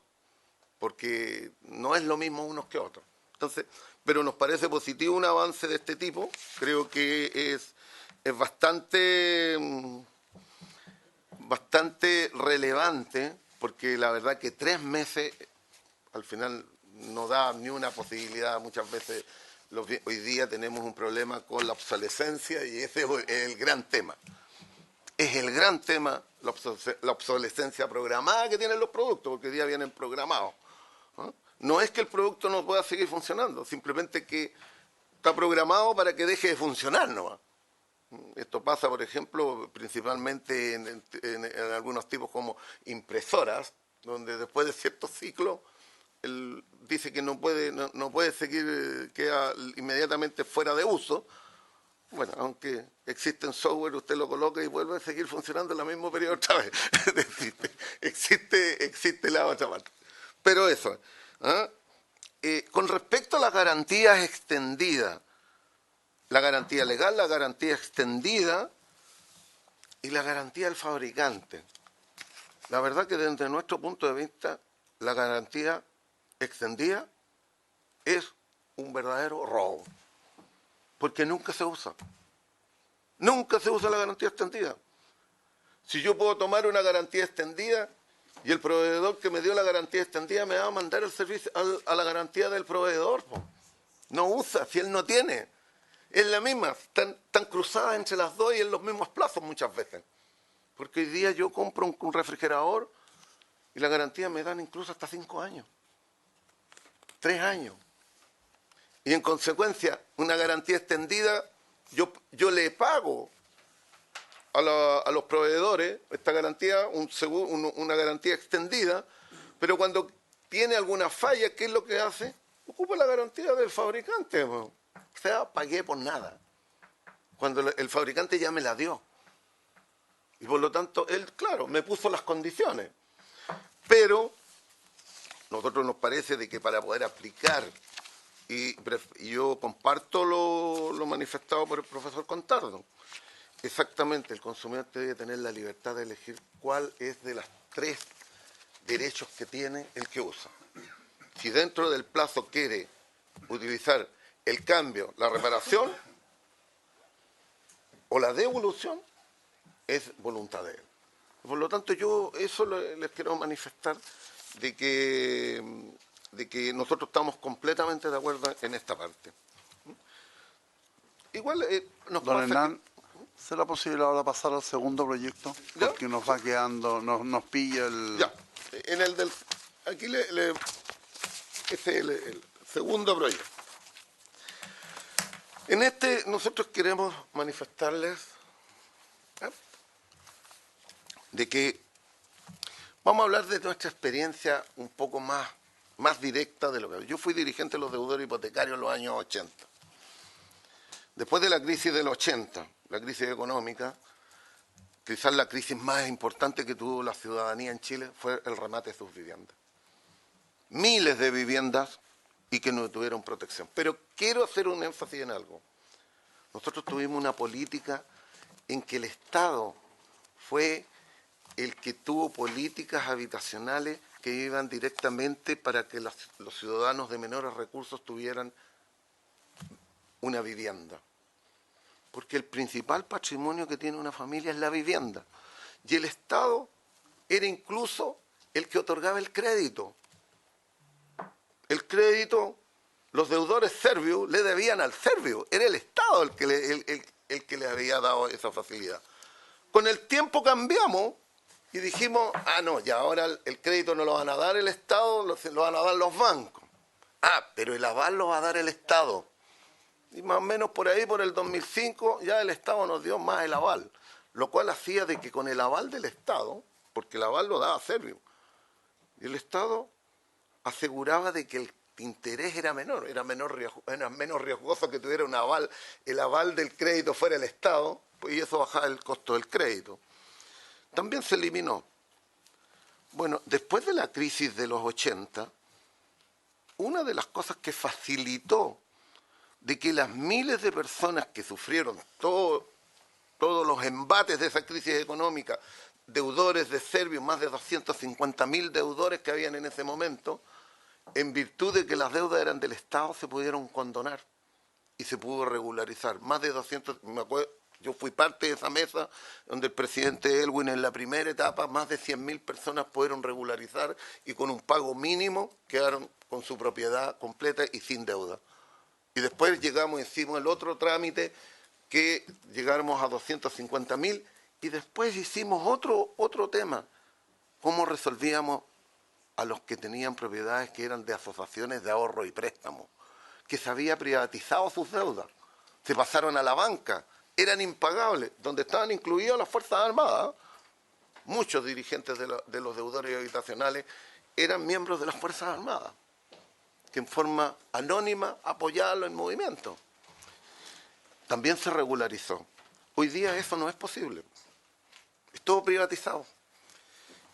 porque no es lo mismo unos que otros. Entonces, pero nos parece positivo un avance de este tipo. Creo que es bastante relevante, porque la verdad que 3 meses al final no da ni una posibilidad. Muchas veces hoy día tenemos un problema con la obsolescencia y ese es el gran tema. Es el gran tema la obsolescencia programada que tienen los productos, porque hoy día vienen programados. No es que el producto no pueda seguir funcionando, simplemente que está programado para que deje de funcionar nomás. Esto pasa, por ejemplo, principalmente en algunos tipos como impresoras, donde después de ciertos ciclos dice que no puede seguir, queda inmediatamente fuera de uso. Bueno, aunque existe software, usted lo coloca y vuelve a seguir funcionando en el mismo periodo otra vez. existe la otra parte. Pero eso. Con respecto a las garantías extendidas, la garantía legal, la garantía extendida y la garantía del fabricante. La verdad que desde nuestro punto de vista, la garantía extendida es un verdadero robo, porque nunca se usa. Nunca se usa la garantía extendida. Si yo puedo tomar una garantía extendida y el proveedor que me dio la garantía extendida me va a mandar el servicio a la garantía del proveedor, no usa, si él no tiene. Es la misma, están cruzadas entre las dos y en los mismos plazos muchas veces. Porque hoy día yo compro un refrigerador y la garantía me dan incluso hasta 5 años, 3 años. Y en consecuencia, una garantía extendida, yo le pago a los proveedores esta garantía, una garantía extendida, pero cuando tiene alguna falla, ¿qué es lo que hace? Ocupa la garantía del fabricante. O sea, pagué por nada, cuando el fabricante ya me la dio. Y por lo tanto, él, claro, me puso las condiciones. Pero a nosotros nos parece de que para poder aplicar, y yo comparto lo manifestado por el profesor Contardo, exactamente, el consumidor debe tener la libertad de elegir cuál es de las 3 derechos que tiene el que usa. Si dentro del plazo quiere utilizar el cambio, la reparación o la devolución, es voluntad de él. Por lo tanto, yo eso les quiero manifestar de que nosotros estamos completamente de acuerdo en esta parte. Igual nos Don pasa Hernán, ¿será posible ahora pasar al segundo proyecto? Porque nos va quedando, nos pilla el... Ya, en el del... Aquí este es el segundo proyecto. En este nosotros queremos manifestarles de que vamos a hablar de nuestra experiencia un poco más directa de lo que... Yo fui dirigente de los deudores hipotecarios en los años 80. Después de la crisis del 80, la crisis económica, quizás la crisis más importante que tuvo la ciudadanía en Chile fue el remate de sus viviendas. Miles de viviendas y que no tuvieron protección. Pero quiero hacer un énfasis en algo. Nosotros tuvimos una política en que el Estado fue el que tuvo políticas habitacionales que iban directamente para que los ciudadanos de menores recursos tuvieran una vivienda. Porque el principal patrimonio que tiene una familia es la vivienda. Y el Estado era incluso el que otorgaba el crédito. El crédito, los deudores serbios le debían al serbio. Era el Estado el que le había dado esa facilidad. Con el tiempo cambiamos y dijimos, no, ya ahora el crédito no lo van a dar el Estado, lo van a dar los bancos. Pero el aval lo va a dar el Estado. Y más o menos por ahí, por el 2005, ya el Estado nos dio más el aval. Lo cual hacía de que con el aval del Estado, porque el aval lo daba Servio, y el Estado aseguraba de que el interés era menor, era menos riesgoso que tuviera un aval, el aval del crédito fuera el Estado, y eso bajaba el costo del crédito. También se eliminó. Bueno, después de la crisis de los 80, una de las cosas que facilitó de que las miles de personas que sufrieron todos los embates de esa crisis económica, deudores de Servio, más de 250.000 deudores que habían en ese momento, en virtud de que las deudas eran del Estado, se pudieron condonar y se pudo regularizar. Más de 200, me acuerdo, yo fui parte de esa mesa donde el presidente Elwin en la primera etapa, más de 100.000 personas pudieron regularizar y con un pago mínimo quedaron con su propiedad completa y sin deuda. Y después hicimos el otro trámite que llegáramos a 250.000 Y después hicimos otro tema, cómo resolvíamos a los que tenían propiedades que eran de asociaciones de ahorro y préstamo, que se había privatizado sus deudas, se pasaron a la banca, eran impagables, donde estaban incluidas las Fuerzas Armadas. Muchos dirigentes de los deudores habitacionales eran miembros de las Fuerzas Armadas, que en forma anónima apoyaban el movimiento. También se regularizó. Hoy día eso no es posible. Es todo privatizado.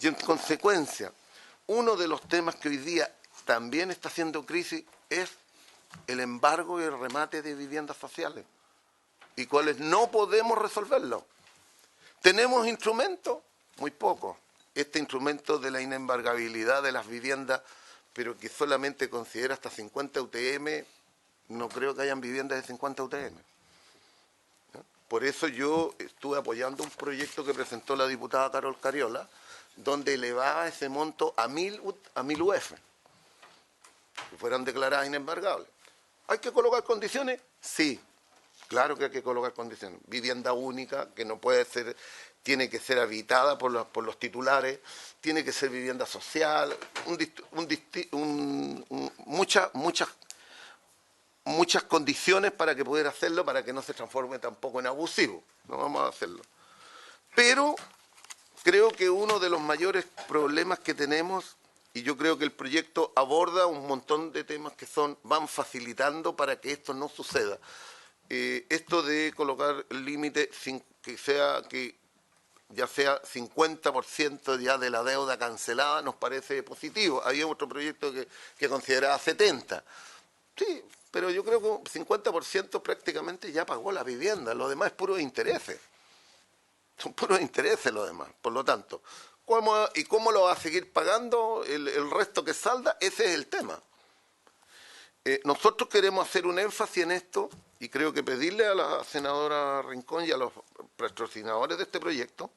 Y en consecuencia, uno de los temas que hoy día también está haciendo crisis es el embargo y el remate de viviendas sociales, y cuáles no podemos resolverlo. ¿Tenemos instrumentos? Muy pocos. Este instrumento de la inembargabilidad de las viviendas, pero que solamente considera hasta 50 UTM, no creo que hayan viviendas de 50 UTM. Por eso yo estuve apoyando un proyecto que presentó la diputada Carol Cariola, donde elevaba ese monto a 1000 UF, que fueran declaradas inembargables. ¿Hay que colocar condiciones? Sí, claro que hay que colocar condiciones. Vivienda única, que no puede ser, tiene que ser habitada por los titulares, tiene que ser vivienda social, muchas condiciones para que pudiera hacerlo, para que no se transforme tampoco en abusivo. No vamos a hacerlo. Pero creo que uno de los mayores problemas que tenemos, y yo creo que el proyecto aborda un montón de temas que van facilitando para que esto no suceda. Esto de colocar el límite que ya sea 50% ya de la deuda cancelada nos parece positivo. Había otro proyecto que consideraba 70%. Sí, pero yo creo que un 50% prácticamente ya pagó la vivienda. Lo demás es puros intereses. Son puros intereses lo demás. Por lo tanto, ¿cómo lo va a seguir pagando el resto que salda? Ese es el tema. Nosotros queremos hacer un énfasis en esto, y creo que pedirle a la senadora Rincón y a los patrocinadores de este proyecto,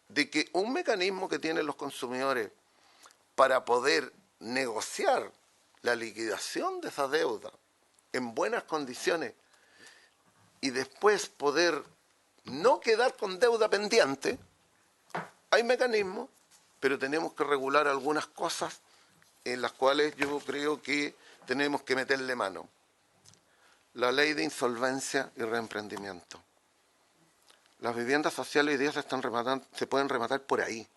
de que un mecanismo que tienen los consumidores para poder negociar la liquidación de esa deuda en buenas condiciones y después poder no quedar con deuda pendiente, hay mecanismos, pero tenemos que regular algunas cosas en las cuales yo creo que tenemos que meterle mano. La ley de insolvencia y reemprendimiento. Las viviendas sociales hoy día se pueden rematar por ahí,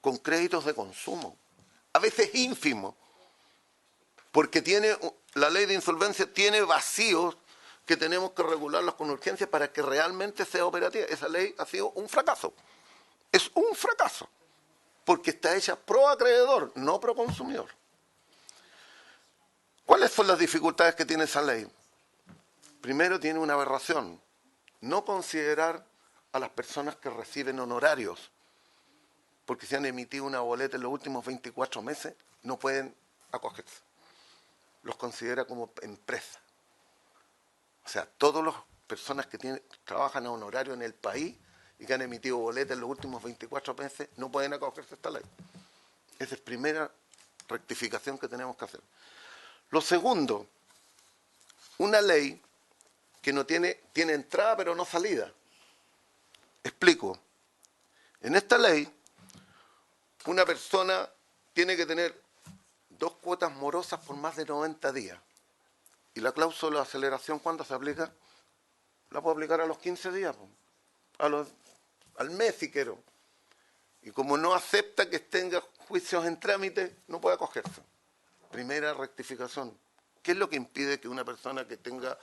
con créditos de consumo, a veces ínfimos, porque la ley de insolvencia tiene vacíos que tenemos que regularlos con urgencia para que realmente sea operativa. Esa ley ha sido un fracaso. Es un fracaso, porque está hecha pro acreedor, no pro consumidor. ¿Cuáles son las dificultades que tiene esa ley? Primero, tiene una aberración: no considerar a las personas que reciben honorarios, porque si han emitido una boleta en los últimos 24 meses, no pueden acogerse. Los considera como empresa. O sea, todas las personas que trabajan a honorario en el país y que han emitido boletas en los últimos 24 meses no pueden acogerse a esta ley. Esa es la primera rectificación que tenemos que hacer. Lo segundo, una ley que no tiene entrada pero no salida. Explico. En esta ley, una persona tiene que tener 2 cuotas morosas por más de 90 días. ¿Y la cláusula de aceleración cuándo se aplica? La puedo aplicar a los 15 días, al mes si quiero. Y como no acepta que tenga juicios en trámite, no puede acogerse. Primera rectificación. ¿Qué es lo que impide que una persona que tenga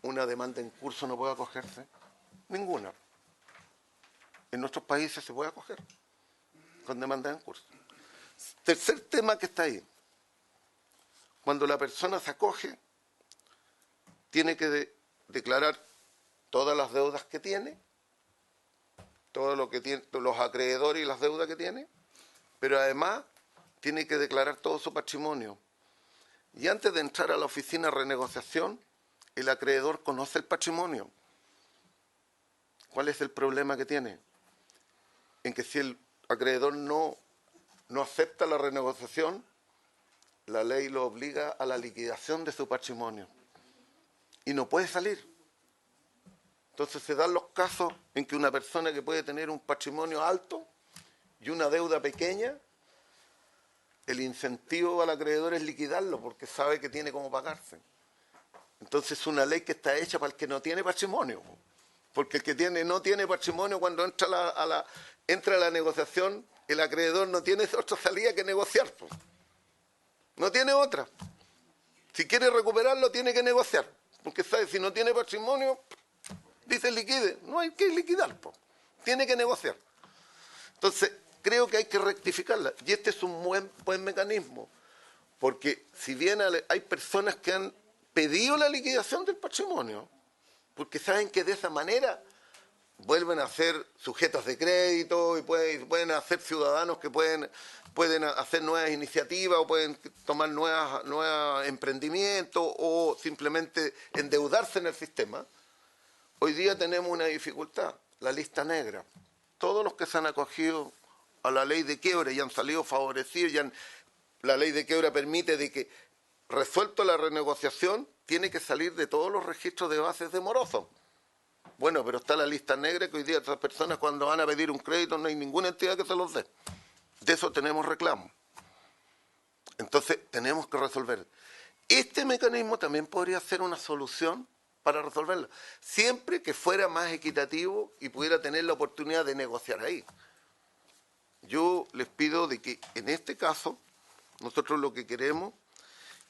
una demanda en curso no pueda acogerse? Ninguna. En nuestros países se puede acoger con demanda en curso. Tercer tema que está ahí. Cuando la persona se acoge, tiene que declarar todas las deudas que tiene, todo lo que tiene, los acreedores y las deudas que tiene, pero además tiene que declarar todo su patrimonio. Y antes de entrar a la oficina de renegociación, el acreedor conoce el patrimonio. ¿Cuál es el problema que tiene? En que si el acreedor no acepta la renegociación, la ley lo obliga a la liquidación de su patrimonio. Y no puede salir. Entonces se dan los casos en que una persona que puede tener un patrimonio alto y una deuda pequeña, el incentivo al acreedor es liquidarlo porque sabe que tiene cómo pagarse. Entonces es una ley que está hecha para el que no tiene patrimonio, porque el que no tiene patrimonio, cuando entra a la negociación, el acreedor no tiene otra salida que negociar. No tiene otra. Si quiere recuperarlo, tiene que negociar, porque sabe, si no tiene patrimonio, dice liquide, no hay que liquidar, tiene que negociar. Entonces, creo que hay que rectificarla, y este es un buen mecanismo, porque si bien hay personas que han pedido la liquidación del patrimonio, porque saben que de esa manera vuelven a ser sujetos de crédito y pueden hacer ciudadanos que pueden hacer nuevas iniciativas o pueden tomar nuevos emprendimientos o simplemente endeudarse en el sistema. Hoy día tenemos una dificultad, la lista negra. Todos los que se han acogido a la ley de quiebra y han salido favorecidos, la ley de quiebra permite de que, resuelto la renegociación, tiene que salir de todos los registros de bases de morosos. Bueno, pero está la lista negra que hoy día estas personas cuando van a pedir un crédito no hay ninguna entidad que se los dé. De eso tenemos reclamo. Entonces tenemos que resolver. Este mecanismo también podría ser una solución para resolverlo, siempre que fuera más equitativo y pudiera tener la oportunidad de negociar ahí. Yo les pido de que en este caso nosotros lo que queremos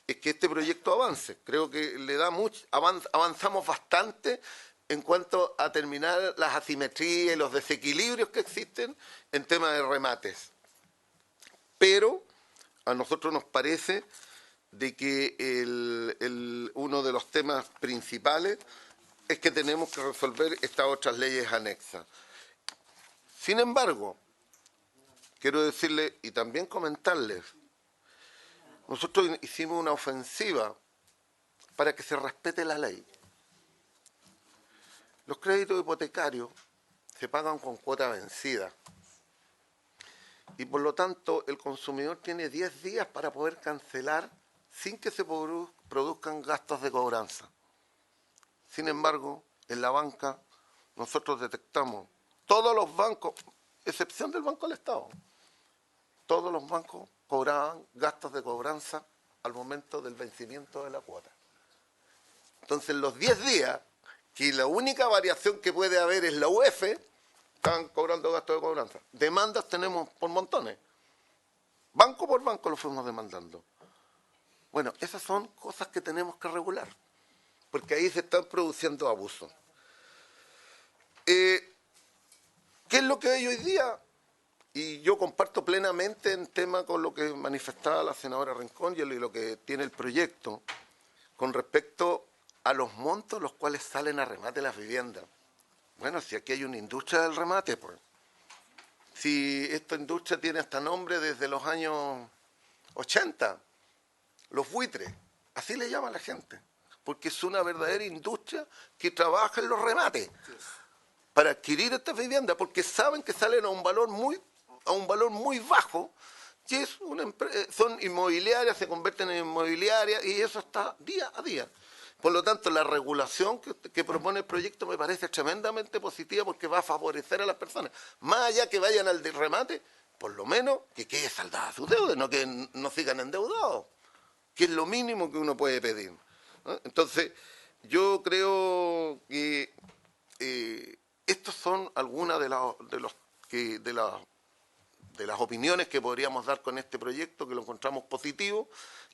es que este proyecto avance. Creo que le da mucho, avanzamos bastante en cuanto a terminar las asimetrías y los desequilibrios que existen en tema de remates. Pero a nosotros nos parece de que uno de los temas principales es que tenemos que resolver estas otras leyes anexas. Sin embargo, quiero decirles y también comentarles, nosotros hicimos una ofensiva para que se respete la ley. Los créditos hipotecarios se pagan con cuota vencida y por lo tanto el consumidor tiene 10 días para poder cancelar sin que se produzcan gastos de cobranza. Sin embargo, en la banca nosotros detectamos todos los bancos, excepción del Banco del Estado, todos los bancos cobraban gastos de cobranza al momento del vencimiento de la cuota. Entonces, los 10 días, que la única variación que puede haber es la UF, están cobrando gastos de cobranza. Demandas tenemos por montones. Banco por banco lo fuimos demandando. Bueno, esas son cosas que tenemos que regular, porque ahí se están produciendo abusos. ¿Qué es lo que hay hoy día? Y yo comparto plenamente en tema con lo que manifestaba la senadora Rincón y lo que tiene el proyecto con respecto a los montos los cuales salen a remate las viviendas. Bueno, si aquí hay una industria del remate, pues. Si esta industria tiene hasta nombre desde los años 80, los buitres, así le llama la gente, porque es una verdadera industria que trabaja en los remates para adquirir estas viviendas, porque saben que salen a un valor muy bajo, y es son inmobiliarias, se convierten en inmobiliarias, y eso está día a día. Por lo tanto, la regulación que propone el proyecto me parece tremendamente positiva porque va a favorecer a las personas. Más allá que vayan al remate, por lo menos que quede saldada su deuda, no que no sigan endeudados, que es lo mínimo que uno puede pedir, ¿no? Entonces, yo creo que estos son algunas de las opiniones que podríamos dar con este proyecto, que lo encontramos positivo,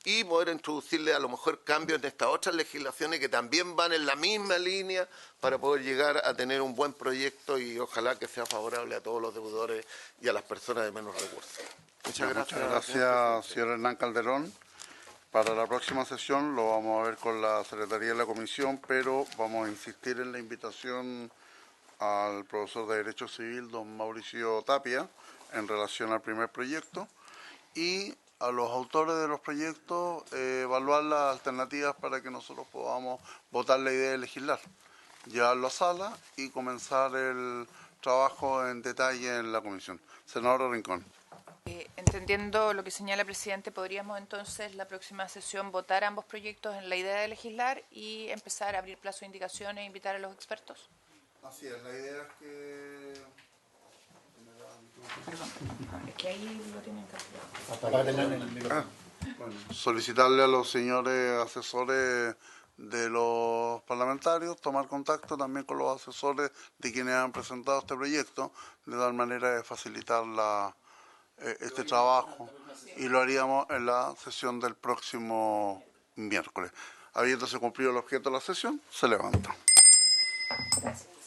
y poder introducirle a lo mejor cambios en estas otras legislaciones que también van en la misma línea para poder llegar a tener un buen proyecto y ojalá que sea favorable a todos los deudores y a las personas de menos recursos. Muchas gracias, señor Hernán Calderón. Para la próxima sesión lo vamos a ver con la Secretaría de la Comisión, pero vamos a insistir en la invitación al profesor de Derecho Civil, don Mauricio Tapia, en relación al primer proyecto, y a los autores de los proyectos evaluar las alternativas para que nosotros podamos votar la idea de legislar, llevarlo a sala y comenzar el trabajo en detalle en la comisión. Senador Rincón. Entendiendo lo que señala el presidente, ¿podríamos entonces la próxima sesión votar ambos proyectos en la idea de legislar y empezar a abrir plazo de indicaciones e invitar a los expertos? Así es, la idea es que... Es que ahí lo tienen calculado. Apáguenla en el micrófono. Bueno, solicitarle a los señores asesores de los parlamentarios tomar contacto también con los asesores de quienes han presentado este proyecto, de tal manera de facilitar este trabajo, y lo haríamos en la sesión del próximo miércoles. Habiéndose cumplido el objeto de la sesión, se levanta. Gracias.